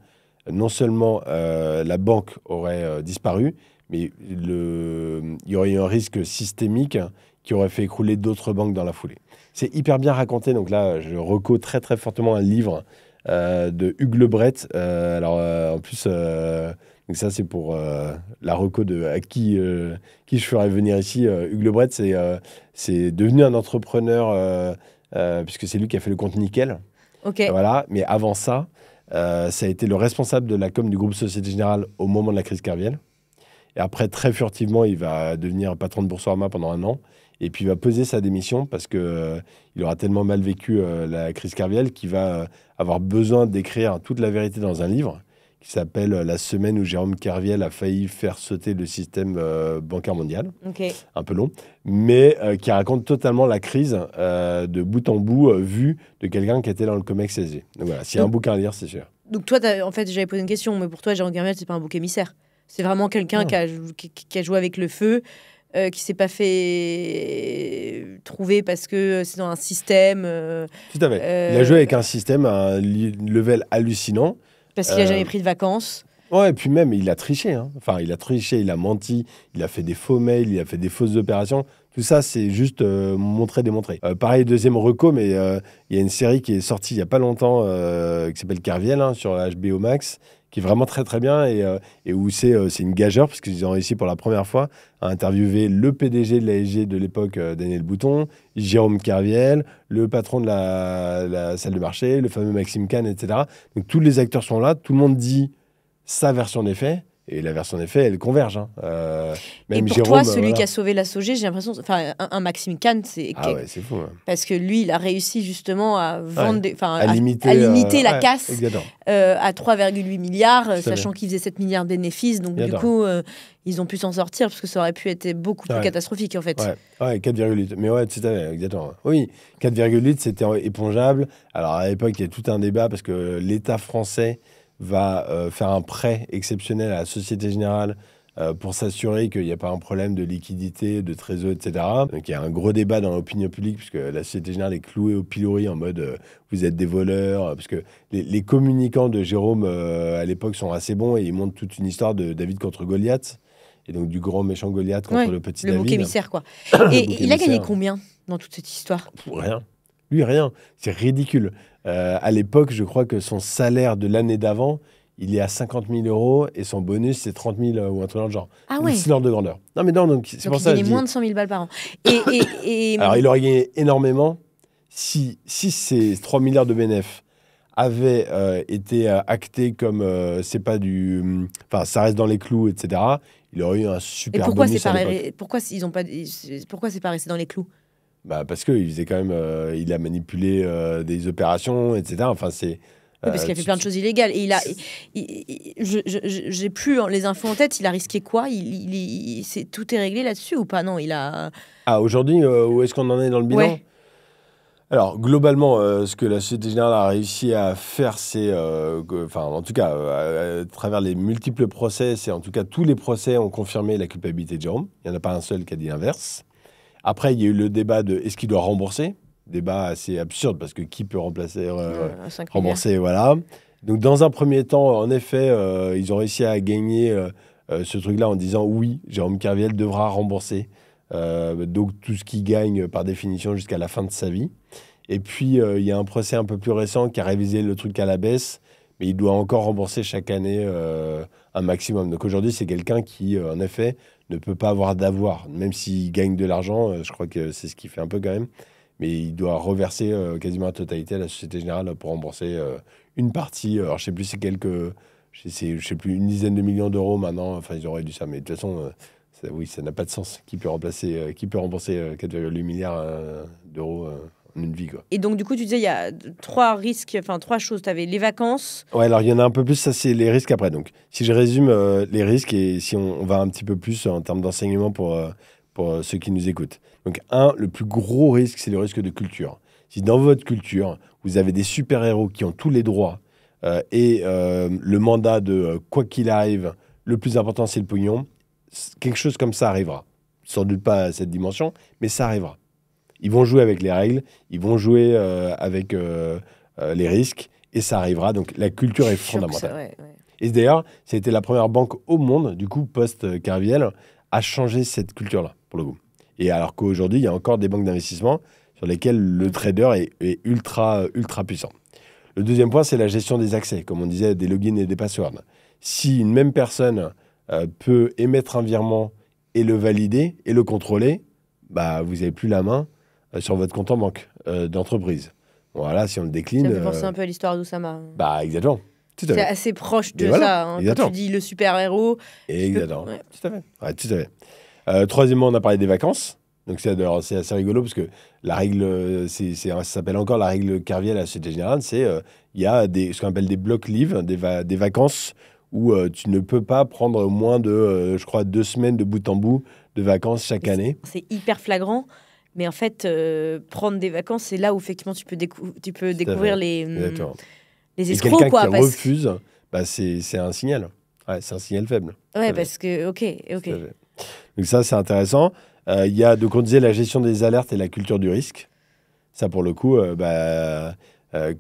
non seulement la banque aurait disparu, mais il y aurait eu un risque systémique qui aurait fait écrouler d'autres banques dans la foulée. C'est hyper bien raconté. Donc là, je reco très très fortement un livre de Hugues Lebret. En plus, donc ça c'est pour la reco à qui je ferais venir ici. Hugues Lebret, c'est devenu un entrepreneur puisque c'est lui qui a fait le compte Nickel. Ok. Voilà. Mais avant ça, ça a été le responsable de la com du groupe Société Générale au moment de la crise Kerviel. Et après, très furtivement, il va devenir patron de Boursorama pendant 1 an. Et puis, il va poser sa démission parce qu'il aura tellement mal vécu la crise Kerviel qu'il va avoir besoin d'écrire toute la vérité dans un livre qui s'appelle « La semaine où Jérôme Kerviel a failli faire sauter le système bancaire mondial ». Ok. Un peu long, mais qui raconte totalement la crise de bout en bout, vue de quelqu'un qui était dans le COMEX SG. Donc voilà, s'il y a un bouquin à lire, c'est sûr. Donc toi, en fait, j'avais posé une question, mais pour toi, Jérôme Kerviel, c'est pas un bouc émissaire. C'est vraiment quelqu'un qui a joué avec le feu, qui s'est pas fait trouver parce que c'est dans un système. Tout à fait. Il a joué avec un système à un level hallucinant. Parce qu'il a jamais pris de vacances. Ouais, et puis même, il a triché. Hein. Enfin, il a triché, il a menti, il a fait des faux mails, il a fait des fausses opérations. Tout ça, c'est juste montrer, démontrer. Pareil, deuxième reco, mais il y a une série qui est sortie il n'y a pas longtemps qui s'appelle Kerviel sur HBO Max, qui est vraiment très très bien et où c'est une gageure, parce qu'ils ont réussi pour la première fois à interviewer le PDG de l'ASG de l'époque, Daniel Bouton, Jérôme Kerviel, le patron de la salle de marché, le fameux Maxime Kahn, etc. Donc tous les acteurs sont là, tout le monde dit sa version des faits, Et l'inverse, en effet, elle converge. Hein. Et pour toi, celui qui a sauvé la SOG, j'ai l'impression, enfin, un Maxime Kahn, c'est c'est fou. Hein. Parce que lui, il a réussi justement à vendre, à limiter la casse à 3,8 milliards, sachant qu'il faisait 7 milliards de bénéfices. Donc du coup, ils ont pu s'en sortir parce que ça aurait pu être beaucoup plus catastrophique en fait. Ouais, 4,8. Mais ouais, tout à fait, exactement. Oui, 4,8, c'était épongeable. Alors à l'époque, il y a tout un débat parce que l'État français va faire un prêt exceptionnel à la Société Générale pour s'assurer qu'il n'y a pas un problème de liquidité, de trésor, etc. Donc il y a un gros débat dans l'opinion publique puisque la Société Générale est clouée au pilori en mode vous êtes des voleurs. Parce que les communicants de Jérôme à l'époque sont assez bons et ils montrent toute une histoire de David contre Goliath. Et donc du grand méchant Goliath contre le petit David. Le bouc émissaire, quoi. Et il a gagné combien dans toute cette histoire ? Rien. Lui, rien. C'est ridicule. À l'époque, je crois que son salaire de l'année d'avant, il est à 50 000 € et son bonus, c'est 30 000 ou un truc dans le genre. Ah ouais. C'est l'ordre de grandeur. Non, mais non, donc c'est pour ça. Il gagnait moins de 100 000 balles par an. Alors, il aurait gagné énormément si ces 3 milliards de bénéfices avaient été actés comme c'est pas du. Enfin, ça reste dans les clous, etc. Il aurait eu un super bonus. Pourquoi c'est pas resté dans les clous ? Parce qu'il faisait quand même, il a manipulé des opérations, etc. Enfin, c'est. Parce qu'il a fait plein de choses illégales. Et j'ai plus les infos en tête. Il a risqué quoi ? Tout est réglé là-dessus ou pas ? Non, il a. Aujourd'hui, où est-ce qu'on en est dans le bilan ? Alors, globalement, ce que la Société Générale a réussi à faire, c'est, en tout cas, à travers les multiples procès, c'est en tout cas tous les procès ont confirmé la culpabilité de Jérôme. Il n'y en a pas un seul qui a dit l'inverse. Après, il y a eu le débat de est-ce qu'il doit rembourser ? Débat assez absurde parce que qui peut rembourser, voilà. Donc, dans un premier temps, en effet, ils ont réussi à gagner ce truc-là en disant oui, Jérôme Kerviel devra rembourser. Donc, tout ce qu'il gagne par définition jusqu'à la fin de sa vie. Et puis, il y a un procès un peu plus récent qui a révisé le truc à la baisse, mais il doit encore rembourser chaque année un maximum. Donc aujourd'hui, c'est quelqu'un qui, en effet, ne peut pas avoir d'avoir. Même s'il gagne de l'argent, je crois que c'est ce qu'il fait un peu quand même, mais il doit reverser quasiment la totalité à la Société Générale pour rembourser une partie. Alors je sais plus, une dizaine de millions d'euros maintenant. Enfin, ils auraient dû ça, mais de toute façon, ça n'a pas de sens. Qui peut rembourser 4,8 milliards d'euros en une vie, quoi. Et donc, du coup, tu disais, il y a trois choses. Tu avais les vacances. Ouais, alors il y en a un peu plus, ça c'est les risques après. Donc, si je résume les risques et si on va un petit peu plus en termes d'enseignement pour ceux qui nous écoutent. Donc, le plus gros risque, c'est le risque de culture. Si dans votre culture, vous avez des super-héros qui ont tous les droits et le mandat de quoi qu'il arrive, le plus important, c'est le pognon, quelque chose comme ça arrivera. Sans doute pas à cette dimension, mais ça arrivera. Ils vont jouer avec les règles, ils vont jouer avec les risques, et ça arrivera. Donc, la culture est fondamentale. Et d'ailleurs, ça a été la première banque au monde, du coup, post-Kerviel, à changer cette culture-là, pour le coup. Et alors qu'aujourd'hui, il y a encore des banques d'investissement sur lesquelles le trader est ultra, ultra puissant. Le deuxième point, c'est la gestion des accès, comme on disait, des logins et des passwords. Si une même personne peut émettre un virement et le valider et le contrôler, vous n'avez plus la main sur votre compte en banque d'entreprise. Voilà, si on le décline... Ça me fait penser un peu à l'histoire d'Oussama. Exactement. C'est assez proche de ça. Hein, quand tu dis le super-héros... Exactement. Tout à fait. Troisièmement, on a parlé des vacances. Donc, c'est assez rigolo parce que la règle, ça s'appelle encore la règle Kerviel à la Société Générale. C'est il y a ce qu'on appelle des blocs leave, des vacances où tu ne peux pas prendre moins de, 2 semaines de bout en bout de vacances chaque année. C'est hyper flagrant. Mais en fait, prendre des vacances, c'est là où effectivement tu peux découvrir les escrocs. Et quelqu'un qui refuse, c'est un signal. Ouais, c'est un signal faible. Ouais, parce que, ok. Donc ça, c'est intéressant. Il y a, donc on disait, la gestion des alertes et la culture du risque. Ça, pour le coup,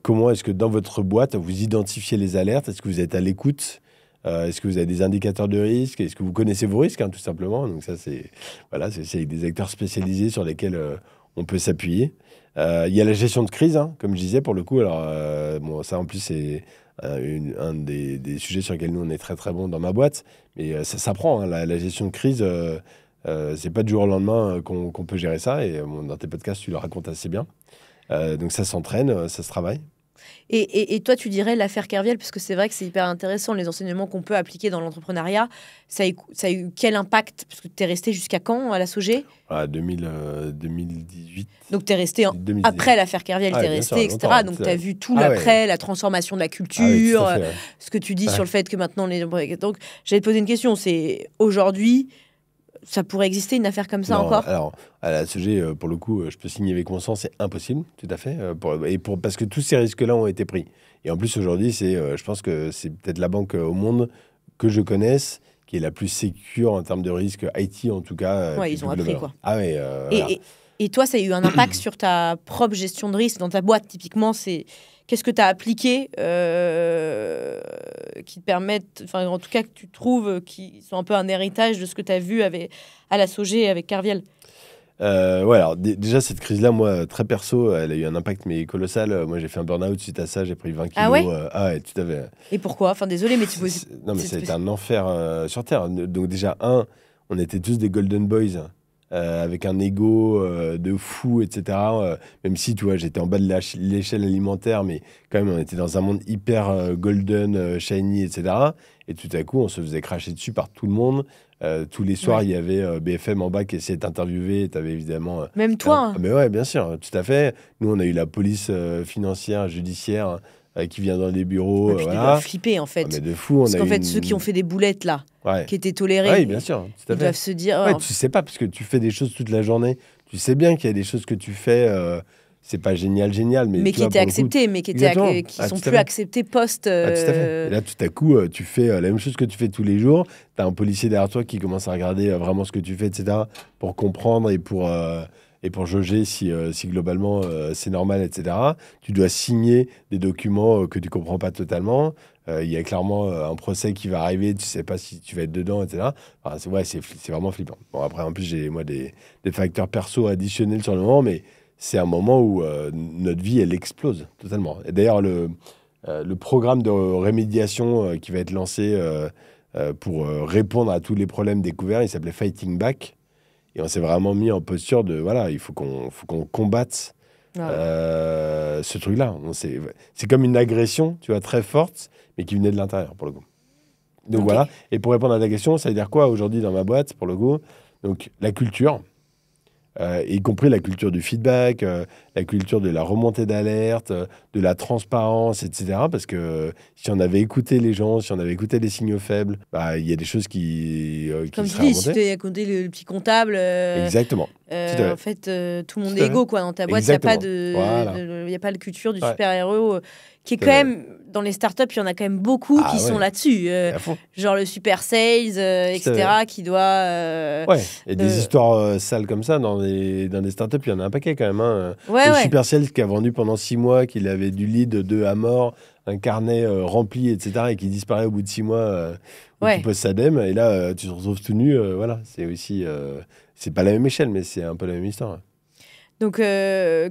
comment est-ce que dans votre boîte, vous identifiez les alertes ? Est-ce que vous êtes à l'écoute ? Est-ce que vous avez des indicateurs de risque ? Est-ce que vous connaissez vos risques, tout simplement ? Donc ça, c'est des acteurs spécialisés sur lesquels on peut s'appuyer. Il y a la gestion de crise, comme je disais, pour le coup. Alors, ça, en plus, c'est un des sujets sur lesquels nous, on est très, très bon dans ma boîte. Mais ça s'apprend, la gestion de crise. C'est pas du jour au lendemain qu'on peut gérer ça. Et dans tes podcasts, tu le racontes assez bien. Donc ça s'entraîne, ça se travaille. Et toi, tu dirais l'affaire Kerviel, parce que c'est vrai que c'est hyper intéressant, les enseignements qu'on peut appliquer dans l'entrepreneuriat. Ça a eu quel impact? Parce que tu es resté jusqu'à quand à la SOG? 2018. Donc tu es resté 2019. Après l'affaire Kerviel, tu es resté, sûr, etc. longtemps, Donc c'est tu as vrai. vu tout l'après, la transformation de la culture, tout à fait, ouais. ce que tu dis sur le fait que maintenant les... Donc j'allais te poser une question, c'est aujourd'hui, ça pourrait exister une affaire comme ça Non, encore? alors, à la SOG, pour le coup, je peux signer avec mon sang, c'est impossible, tout à fait. Parce que tous ces risques-là ont été pris. Et en plus, aujourd'hui, je pense que c'est peut-être la banque au monde que je connaisse qui est la plus sécure en termes de risque, IT en tout cas. Ouais, ils ont appris, quoi. Ah ouais, voilà. Et toi, ça a eu un impact sur ta propre gestion de risque dans ta boîte, typiquement, qu'est-ce que tu as appliqué qui te permettent, enfin en tout cas que tu trouves qui sont un peu un héritage de ce que tu as vu à la SOG avec Kerviel? Ouais, alors déjà, cette crise-là, moi, très perso, elle a eu un impact mais colossal. Moi, j'ai fait un burn-out suite à ça, j'ai pris 20 kilos. Ah ouais? Ouais, tout à fait. Et pourquoi? Enfin, désolé, mais Non, mais ça a été un enfer sur Terre. Donc déjà, on était tous des golden boys. Avec un ego de fou, etc. Même si, tu vois, j'étais en bas de l'échelle alimentaire, mais quand même, on était dans un monde hyper golden, shiny, etc. Et tout à coup, on se faisait cracher dessus par tout le monde. Tous les soirs, il y avait BFM en bas qui essayait de t'interviewer. Tu avais évidemment... Même toi, hein. Mais ouais, bien sûr, tout à fait. Nous, on a eu la police financière, judiciaire, qui vient dans les bureaux. Et puis voilà. ils doivent flipper, en fait. Mais de fou, Parce qu'en fait, ceux qui ont fait des boulettes, là, qui étaient tolérés, oui, bien sûr, tout à ils fait. doivent se dire... Ouais, tu sais pas, parce que tu fais des choses toute la journée. Tu sais bien qu'il y a des choses que tu fais, c'est pas génial, mais qui étaient acceptées, mais qui sont plus acceptées post... tout à fait. Et là, tout à coup, tu fais la même chose que tu fais tous les jours. Tu as un policier derrière toi qui commence à regarder vraiment ce que tu fais, etc., pour comprendre et pour jauger si globalement c'est normal, etc. Tu dois signer des documents que tu comprends pas totalement. Il y a clairement un procès qui va arriver, tu sais pas si tu vas être dedans, etc. Enfin, c'est vraiment flippant. Bon, après, en plus, j'ai moi des facteurs perso additionnels sur le moment, mais c'est un moment où notre vie, elle explose totalement. Et d'ailleurs, le programme de rémédiation qui va être lancé pour répondre à tous les problèmes découverts, il s'appelait Fighting Back. Et on s'est vraiment mis en posture de, voilà, il faut qu'on combatte ce truc-là. C'est comme une agression, tu vois, très forte, mais qui venait de l'intérieur, pour le coup. Donc voilà. Et pour répondre à ta question, ça veut dire quoi aujourd'hui dans ma boîte, pour le coup? Donc la culture, y compris la culture du feedback, la culture de la remontée d'alerte, de la transparence, etc. Parce que si on avait écouté les gens, si on avait écouté les signaux faibles, il y a des choses qui comme tu seraient dis, si remontées. tu as compté le petit comptable... Exactement. En fait, tout le monde est égaux, quoi. Dans ta boîte, il n'y a pas y a pas de culture du super-héros qui est quand même... Dans les startups, il y en a quand même beaucoup qui sont là-dessus. Genre le super sales, etc., qui doit... Ouais, et des histoires sales comme ça, dans des startups, il y en a un paquet quand même. Hein. Le super sales qui a vendu pendant 6 mois, qu'il avait du lead 2 à mort, un carnet rempli, etc., et qui disparaît au bout de 6 mois, où tu poses sa dème, et là, tu te retrouves tout nu. Voilà, c'est aussi... c'est pas la même échelle, mais c'est un peu la même histoire. Donc,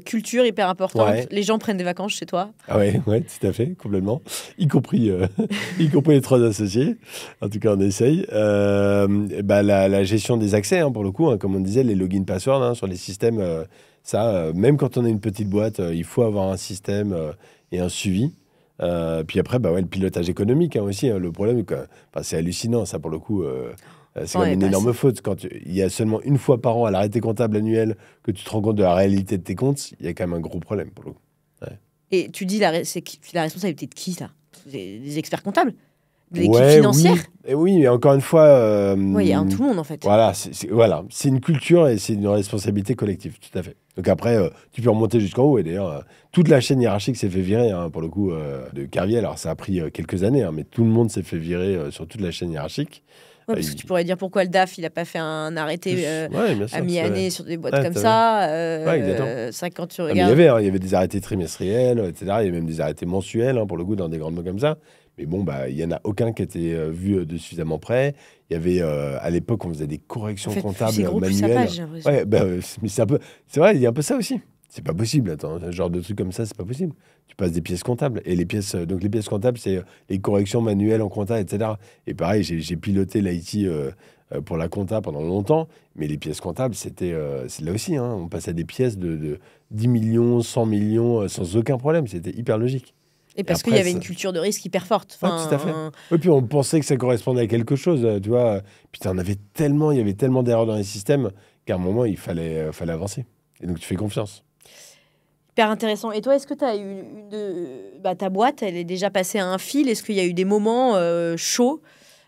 culture hyper importante. Ouais. Les gens prennent des vacances chez toi. Ah ouais, tout à fait, complètement. Y compris les 3 associés. En tout cas, on essaye. La gestion des accès, hein, pour le coup, hein, comme on disait, les login passwords hein, sur les systèmes, même quand on a une petite boîte, il faut avoir un système et un suivi. Puis après, le pilotage économique hein, aussi. Hein, le problème, c'est hallucinant, ça, pour le coup. C'est comme une énorme faute. Quand il y a seulement une fois par an à l'arrêté comptable annuel que tu te rends compte de la réalité de tes comptes, il y a quand même un gros problème pour le coup. Ouais. Et tu dis, c'est la responsabilité de qui, ça? Des experts comptables? De l'équipe financière? Oui, mais encore une fois... il y a tout le monde, en fait. Voilà, c'est une culture et c'est une responsabilité collective, tout à fait. Donc après, tu peux remonter jusqu'en haut. Et d'ailleurs, toute la chaîne hiérarchique s'est fait virer, hein, pour le coup, de Kerviel. Alors, ça a pris quelques années, hein, mais tout le monde s'est fait virer sur toute la chaîne hiérarchique. Ouais, parce que tu pourrais dire pourquoi le DAF il n'a pas fait un arrêté à mi-année sur des boîtes comme ça. C'est vrai que quand tu regardes. Il y avait des arrêtés trimestriels, etc. Il y avait même des arrêtés mensuels, hein, pour le coup, dans des grandes banques comme ça. Mais bon, il n'y en a aucun qui était vu de suffisamment près. Il y avait, à l'époque, on faisait des corrections comptables manuelles. Mais c'est vrai, il y a un peu ça aussi. C'est pas possible, attends, un genre de truc comme ça, c'est pas possible. Tu passes des pièces comptables. Et les pièces comptables, c'est les corrections manuelles en compta, etc. Et pareil, j'ai piloté l'IT pour la compta pendant longtemps, mais les pièces comptables, c'est là aussi. Hein, on passait des pièces de 10 millions, 100 millions, sans aucun problème. C'était hyper logique. Et parce qu'il y avait une culture de risque hyper forte. Tout à fait. Et puis on pensait que ça correspondait à quelque chose, tu vois. Putain, il y avait tellement d'erreurs dans les systèmes qu'à un moment, il fallait avancer. Et donc, tu fais confiance. Hyper intéressant. Et toi, est-ce que tu as eu ta boîte, elle est déjà passée à un fil? Est-ce qu'il y a eu des moments chauds?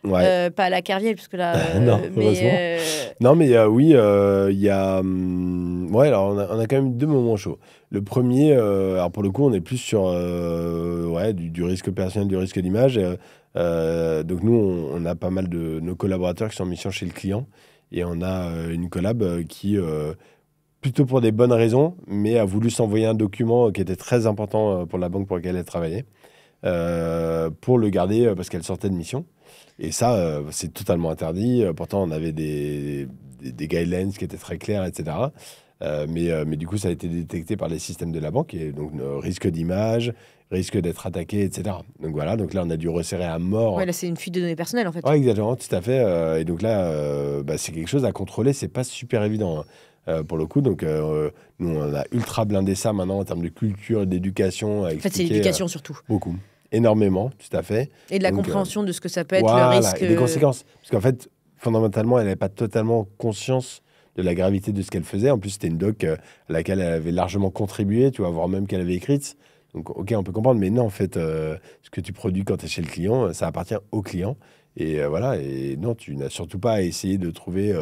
Pas à la Kerviel, parce que là... non, mais non, mais oui, il y a... alors on a quand même 2 moments chauds. Le premier, alors pour le coup, on est plus sur du risque opérationnel, du risque d'image. Donc nous, on a pas mal de nos collaborateurs qui sont en mission chez le client. Et on a une collab qui, plutôt pour des bonnes raisons, mais a voulu s'envoyer un document qui était très important pour la banque pour laquelle elle travaillait, pour le garder parce qu'elle sortait de mission. Et ça, c'est totalement interdit. Pourtant, on avait des guidelines qui étaient très clairs, etc. Mais du coup, ça a été détecté par les systèmes de la banque. Et donc, risque d'image, risque d'être attaqué, etc. Donc voilà, donc là, on a dû resserrer à mort. Ouais, là, c'est une fuite de données personnelles, en fait. Oui, exactement, tout à fait. Et donc là, c'est quelque chose à contrôler. C'est pas super évident pour le coup. Donc, nous, on a ultra blindé ça maintenant en termes de culture, d'éducation. En fait, c'est l'éducation surtout. Beaucoup. Énormément, tout à fait. Et de la compréhension de ce que ça peut être, le risque. Et des conséquences. Parce qu'en fait, fondamentalement, elle n'avait pas totalement conscience de la gravité de ce qu'elle faisait. En plus, c'était une doc à laquelle elle avait largement contribué, tu vois, voire même qu'elle avait écrite. Donc, OK, on peut comprendre, mais non, en fait, ce que tu produis quand tu es chez le client, ça appartient au client. Et voilà, et non, tu n'as surtout pas à essayer de trouver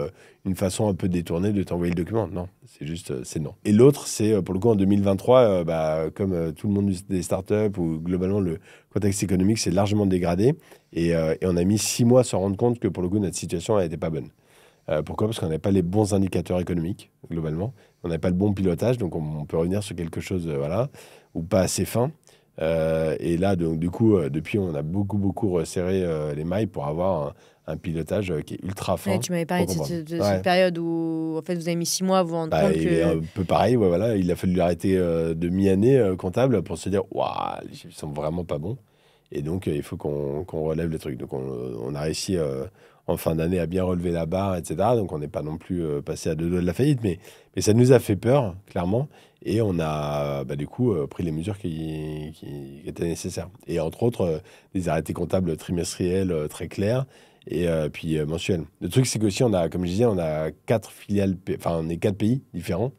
une façon un peu détournée de t'envoyer le document. Non, c'est juste, c'est non. Et l'autre, c'est pour le coup en 2023, comme tout le monde des startups ou globalement le contexte économique s'est largement dégradé. Et on a mis 6 mois à se rendre compte que pour le coup, notre situation n'était pas bonne. Pourquoi ? Parce qu'on n'avait pas les bons indicateurs économiques, globalement. On n'avait pas le bon pilotage, donc on peut revenir sur quelque chose, ou pas assez fin. Et là, donc, du coup, depuis, on a beaucoup resserré les mailles pour avoir un pilotage qui est ultra fin. Tu m'avais parlé de cette période où en fait, vous avez mis 6 mois à vous rendre compte que... Un peu pareil, voilà, il a fallu l'arrêter de mi-année comptable pour se dire « Waouh, les chiffres sont vraiment pas bons ». Et donc, il faut qu'on relève le truc. Donc, on a réussi en fin d'année à bien relever la barre, etc. Donc, on n'est pas non plus passé à 2 doigts de la faillite, mais ça nous a fait peur, clairement. Et on a, du coup, pris les mesures qui étaient nécessaires. Et entre autres, des arrêtés comptables trimestriels très clairs et puis mensuels. Le truc, c'est qu'aussi, comme je disais, on a 4 filiales, on est 4 pays différents.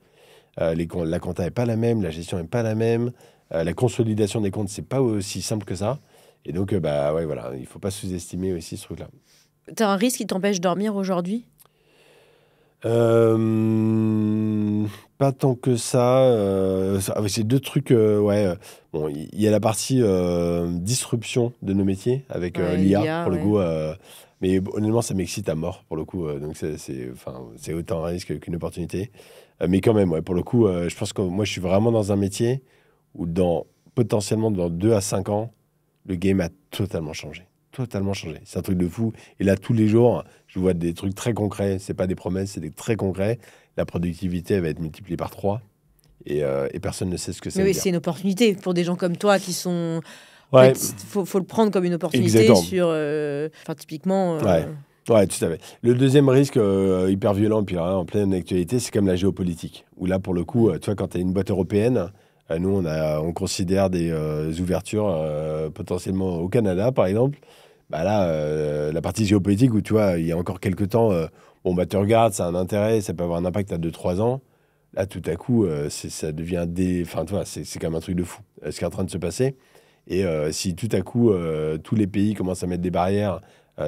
La compta n'est pas la même, la gestion n'est pas la même. La consolidation des comptes, c'est pas aussi simple que ça. Et donc, voilà, il ne faut pas sous-estimer aussi ce truc-là. Tu as un risque qui t'empêche de dormir aujourd'hui ? Pas tant que ça. C'est 2 trucs. Bon, il y a la partie disruption de nos métiers avec l'IA, pour le coup. Mais honnêtement, ça m'excite à mort, pour le coup. Donc, c'est autant un risque qu'une opportunité. Mais quand même, pour le coup, je pense que moi, je suis vraiment dans un métier où, potentiellement, dans 2 à 5 ans, le game a totalement changé. Totalement changé. C'est un truc de fou. Et là, tous les jours, je vois des trucs très concrets. C'est pas des promesses, c'est des très concrets. La productivité elle va être multipliée par 3. Et personne ne sait ce que ça veut dire. C'est une opportunité pour des gens comme toi qui sont... Ouais. En fait, faut le prendre comme une opportunité. Exactement. Sur... typiquement... Ouais, tout à fait. Le deuxième risque hyper violent, puis en pleine actualité, c'est comme la géopolitique. Où là, pour le coup, tu vois, quand tu as une boîte européenne... Nous, on considère des ouvertures potentiellement au Canada, par exemple. Là, la partie géopolitique où, tu vois, il y a encore quelques temps, tu regardes, ça a un intérêt, ça peut avoir un impact à 2-3 ans. Là, tout à coup, ça devient Enfin, tu vois, c'est quand même un truc de fou, ce qui est en train de se passer. Et si tout à coup, tous les pays commencent à mettre des barrières,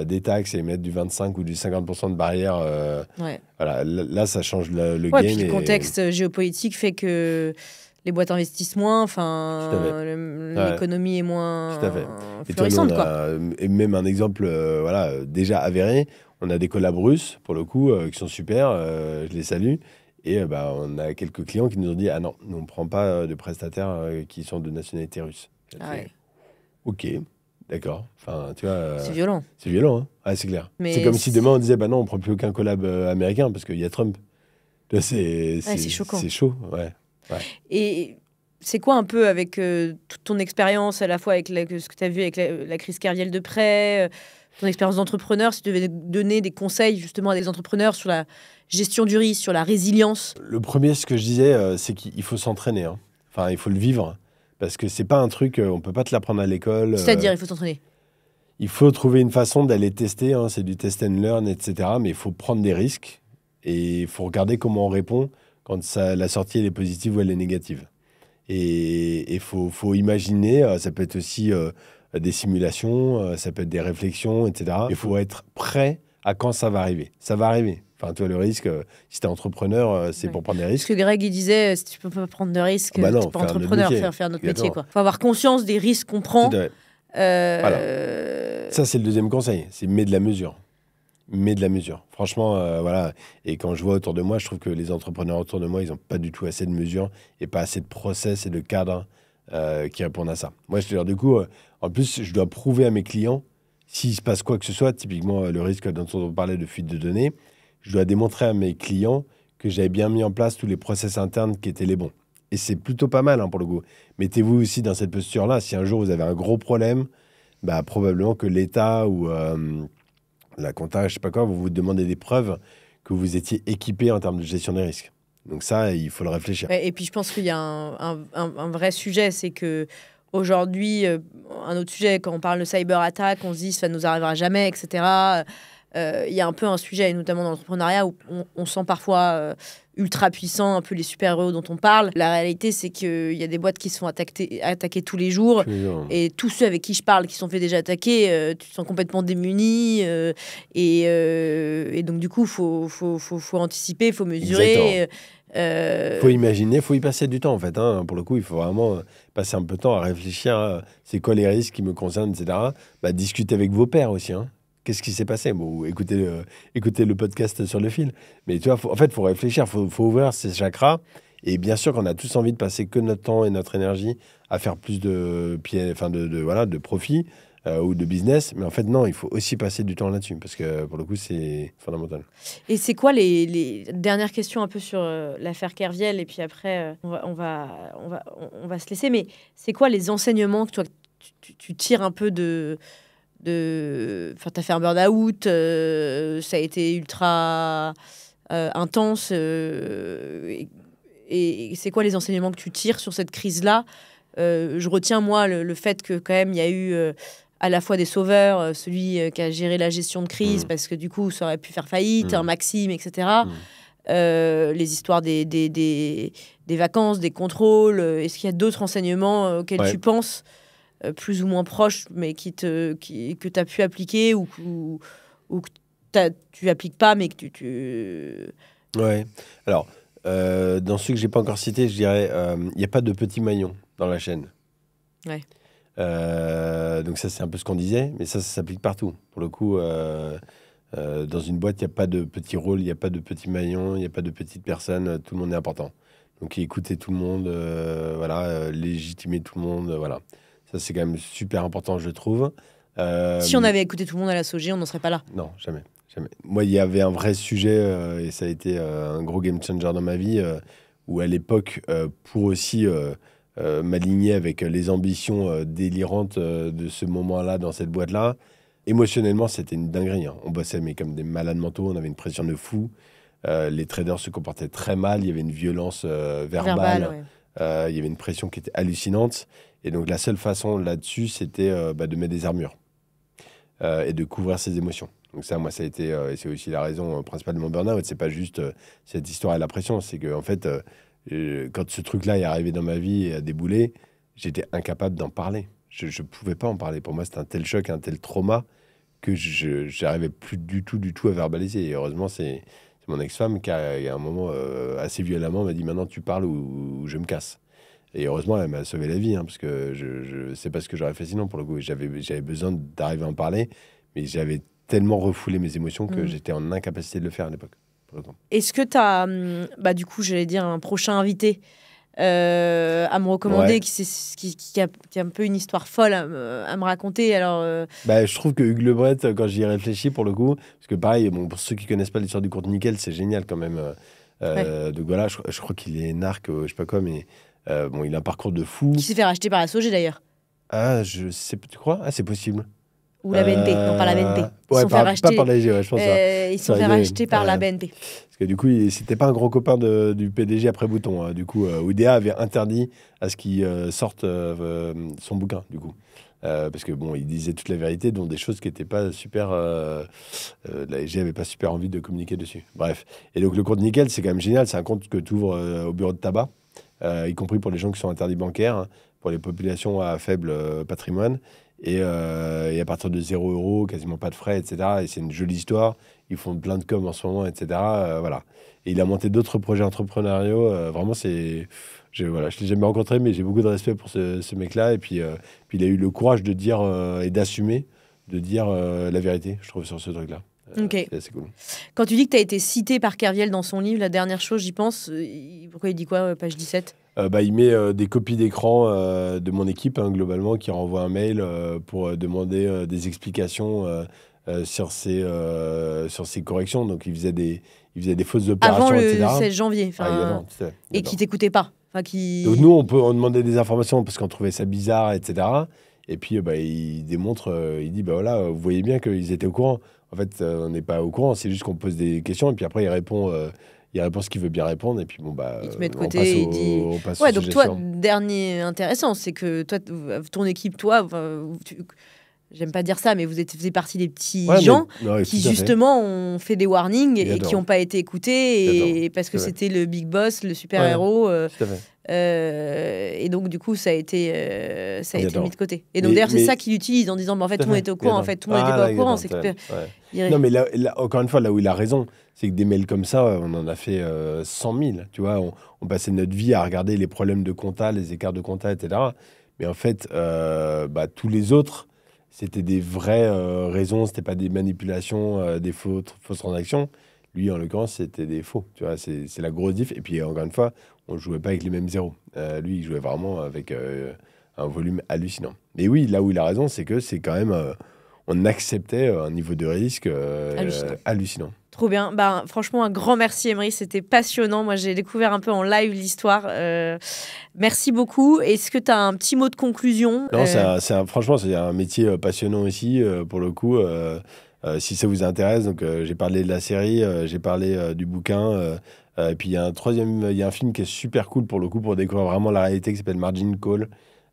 des taxes et mettre du 25 ou du 50% de barrières, voilà, là, ça change le game. Puis le contexte géopolitique fait que... les boîtes investissent moins, l'économie est moins florissante. Et même un exemple déjà avéré, on a des collabs russes, pour le coup, qui sont super, je les salue. Et on a quelques clients qui nous ont dit « Ah non, nous on ne prend pas de prestataires qui sont de nationalité russe. » Ok, d'accord. Enfin, tu vois, c'est violent. C'est violent, hein. Ah, c'est clair. Mais c'est comme si demain on disait « Bah non, on ne prend plus aucun collab américain parce qu'il y a Trump. » C'est choquant. C'est chaud, ouais. Et c'est quoi un peu avec toute ton expérience, à la fois avec ce que tu as vu avec la crise Kerviel de près, ton expérience d'entrepreneur, si tu devais donner des conseils justement à des entrepreneurs sur la gestion du risque, sur la résilience? Le premier, ce que je disais, c'est qu'il faut s'entraîner. Hein. Enfin, il faut le vivre. Parce que c'est pas un truc, on peut pas te l'apprendre à l'école. C'est-à-dire, il faut s'entraîner. Il faut trouver une façon d'aller tester, hein, c'est du test and learn, etc. Mais il faut prendre des risques et il faut regarder comment on répond quand la sortie elle est positive ou elle est négative. Et il faut imaginer, ça peut être aussi des simulations, ça peut être des réflexions, etc. Il faut être prêt à quand ça va arriver. Ça va arriver. Enfin, toi, le risque, si tu es entrepreneur, c'est pour prendre des risques. Ce que Greg il disait, si tu peux pas prendre de risques, non, tu n'es pas entrepreneur, faire notre métier. Il faut avoir conscience des risques qu'on prend. Voilà. Ça, c'est le deuxième conseil, c'est mets de la mesure. Mets de la mesure. Franchement, voilà. Et quand je vois autour de moi, je trouve que les entrepreneurs autour de moi, ils n'ont pas du tout assez de mesures et pas assez de process et de cadres qui répondent à ça. Moi, je te dis, du coup, en plus, je dois prouver à mes clients, s'il se passe quoi que ce soit, typiquement le risque dont on parlait de fuite de données, je dois démontrer à mes clients que j'avais bien mis en place tous les process internes qui étaient les bons. Et c'est plutôt pas mal, hein, pour le coup. Mettez-vous aussi dans cette posture-là. Si un jour vous avez un gros problème, bah, probablement que l'État ou la compta, je sais pas quoi, vous demandez des preuves que vous étiez équipé en termes de gestion des risques. Donc ça, il faut le réfléchir. Et puis je pense qu'il y a un vrai sujet, c'est que aujourd'hui, un autre sujet, quand on parle de cyber attack, on se dit ça nous arrivera jamais, etc. Il y a un peu un sujet, et notamment dans l'entrepreneuriat, où on sent parfois ultra puissant, un peu les super-héros dont on parle. La réalité, c'est qu'il y a des boîtes qui se font attaquer tous les jours. Et tous ceux avec qui je parle, qui sont fait déjà attaquer, tu te sens complètement démuni. Et donc, du coup, faut anticiper, il faut mesurer. Faut imaginer, faut y passer du temps en fait. Hein. Pour le coup, il faut vraiment passer un peu de temps à réfléchir à c'est quoi les risques qui me concernent, etc. Bah, discuter avec vos pairs aussi. Hein. Qu'est-ce qui s'est passé? Bon, écoutez le podcast sur le fil. Mais tu vois, en fait, il faut réfléchir, il faut ouvrir ses chakras. Et bien sûr qu'on a tous envie de passer que notre temps et notre énergie à faire plus de profit ou de business. Mais en fait, non, il faut aussi passer du temps là-dessus parce que pour le coup, c'est fondamental. Et c'est quoi les dernières questions un peu sur l'affaire Kerviel? Et puis après, on va se laisser. Mais c'est quoi les enseignements que toi, tu tires un peu Enfin, t'as fait un burn-out, ça a été ultra intense. Et c'est quoi les enseignements que tu tires sur cette crise-là? Je retiens, moi, le fait que quand même, il y a eu à la fois des sauveurs, celui qui a géré la gestion de crise, parce que du coup, ça aurait pu faire faillite, un Maxime, etc. Les histoires des vacances, des contrôles. Est-ce qu'il y a d'autres enseignements auxquels tu penses plus ou moins proche, mais que tu as pu appliquer ou que tu appliques pas, mais que tu... Ouais. Alors, dans ceux que j'ai pas encore cités, je dirais, il n'y a pas de petits maillons dans la chaîne. Ouais. Donc ça, c'est un peu ce qu'on disait, mais ça s'applique partout. Pour le coup, dans une boîte, il n'y a pas de petits rôles, il n'y a pas de petits maillons, il n'y a pas de petites personnes, tout le monde est important. Donc écouter tout le monde, légitimer tout le monde, voilà. Ça, c'est quand même super important, je trouve. Si on avait écouté tout le monde à la SOG, on n'en serait pas là. Non, jamais. Moi, il y avait un vrai sujet, et ça a été un gros game changer dans ma vie, où à l'époque, pour aussi m'aligner avec les ambitions délirantes de ce moment-là, dans cette boîte-là, émotionnellement, c'était une dinguerie. Hein. On bossait mais comme des malades mentaux, on avait une pression de fou. Les traders se comportaient très mal, il y avait une violence verbale. Ouais. Il y avait une pression qui était hallucinante. Et donc, la seule façon là-dessus, c'était de mettre des armures et de couvrir ses émotions. Donc ça, moi, ça a été... et c'est aussi la raison principale de mon burn-out. C'est pas juste cette histoire et la pression. C'est que, en fait, quand ce truc-là est arrivé dans ma vie et a déboulé, j'étais incapable d'en parler. Je ne pouvais pas en parler. Pour moi, c'était un tel choc, un tel trauma que je n'arrivais plus du tout à verbaliser. Et heureusement, c'est mon ex-femme qui, à un moment, assez violemment, m'a dit « Maintenant, tu parles ou je me casse ». Et heureusement, elle m'a sauvé la vie, hein, parce que je sais pas ce que j'aurais fait sinon, pour le coup. J'avais besoin d'arriver à en parler, mais j'avais tellement refoulé mes émotions que j'étais en incapacité de le faire à l'époque. Est-ce que tu as, du coup, j'allais dire, un prochain invité à me recommander qui a un peu une histoire folle à me raconter? Alors, je trouve que Hugues Lebret, quand j'y réfléchis, pour le coup, parce que pareil, pour ceux qui connaissent pas l'histoire du compte nickel, c'est génial quand même. Donc voilà, je crois qu'il est narc, je sais pas quoi, mais... il a un parcours de fou. Qui s'est fait racheter par la SOG d'ailleurs. Ah, je sais, tu crois? Ah, c'est possible. Ou la BNP, non pas la BNP. Ils Ouais, sont fait pas racheter, par la SG, ouais, je pense. ils sont fait racheter par la BNP. Parce que du coup, c'était pas un grand copain du PDG après Bouton. Du coup, Oudéa avait interdit à ce qu'il sorte son bouquin, du coup. Parce que bon, il disait toute la vérité, dont des choses qui n'étaient pas super. La SG n'avait pas super envie de communiquer dessus. Bref. Et donc, le compte Nickel, c'est quand même génial. C'est un compte que tu ouvres au bureau de tabac, y compris pour les gens qui sont interdits bancaires, hein, pour les populations à faible patrimoine. Et à partir de 0 €, quasiment pas de frais, etc. Et c'est une jolie histoire. Ils font plein de com en ce moment, etc. Voilà. Et il a monté d'autres projets entrepreneuriaux. Vraiment, je ne l'ai jamais rencontré, mais j'ai beaucoup de respect pour ce mec-là. Et puis, il a eu le courage de dire et d'assumer, de dire la vérité, je trouve, sur ce truc-là. Ok. C'est assez cool. Quand tu dis que tu as été cité par Kerviel dans son livre, la dernière chose, j'y pense. Pourquoi il dit quoi, page 17 ? Il met des copies d'écran de mon équipe, hein, globalement, qui renvoie un mail pour demander des explications sur ces corrections. Donc, il faisait des fausses opérations, avant le etc. 16 janvier. Évidemment, Et qui t'écoutait pas. Donc, nous, on demandait des informations parce qu'on trouvait ça bizarre, etc. Et puis, il démontre, il dit, voilà, vous voyez bien qu'ils étaient au courant. En fait, on n'est pas au courant, c'est juste qu'on pose des questions et puis après, il répond ce qu'il veut bien répondre et puis il te met de côté, il dit... Ouais, donc toi, dernier intéressant, c'est que toi, ton équipe, toi, j'aime pas dire ça, mais vous faisiez partie des petits gens qui justement ont fait des warnings et qui n'ont pas été écoutés parce que c'était le big boss, le super héros. Et donc du coup ça a été mis de côté. Et donc d'ailleurs c'est ça qu'il utilise en disant en fait tout le monde était au courant, en fait tout le monde n'était pas au courant. Non mais là, encore une fois, là où il a raison, c'est que des mails comme ça, on en a fait 100 000. Tu vois, on passait notre vie à regarder les problèmes de compta, les écarts de compta, etc. Mais en fait, tous les autres, c'était des vraies raisons, c'était pas des manipulations, des fausses transactions. Lui, en l'occurrence, c'était des faux. Tu vois, c'est la grosse diff. Et puis, encore une fois, on ne jouait pas avec les mêmes zéros. Lui, il jouait vraiment avec un volume hallucinant. Mais oui, là où il a raison, c'est que c'est quand même... on acceptait un niveau de risque hallucinant. Trop bien. Franchement, un grand merci, Emery. C'était passionnant. Moi, j'ai découvert un peu en live l'histoire. Merci beaucoup. Est-ce que tu as un petit mot de conclusion ? Non, franchement, c'est un métier passionnant aussi, pour le coup. Si ça vous intéresse, donc j'ai parlé de la série, j'ai parlé du bouquin. Et puis, il y a un film qui est super cool, pour le coup, pour découvrir vraiment la réalité, qui s'appelle Margin Call.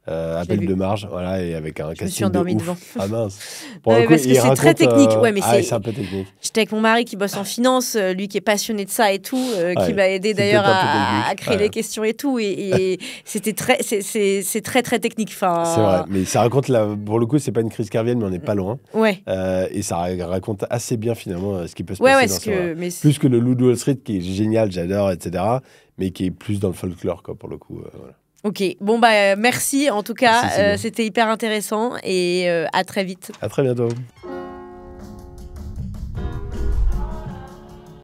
Appel de marge, voilà, et avec un casting de ouf. Je me suis endormie devant. Ah mince. Parce que c'est très technique. C'est un peu technique. J'étais avec mon mari qui bosse en finance, lui qui est passionné de ça et tout, qui m'a aidé d'ailleurs à créer les questions et tout. Et c'est très très technique. C'est vrai, mais ça raconte, pour le coup, c'est pas une crise kervienne, mais on n'est pas loin. Ouais. Et ça raconte assez bien finalement ce qui peut se passer dans ce plus que le Loup de Wall Street, qui est génial, j'adore, etc. Mais qui est plus dans le folklore, quoi, pour le coup. Voilà. Ok, merci en tout cas, c'était hyper intéressant et à très vite. À très bientôt.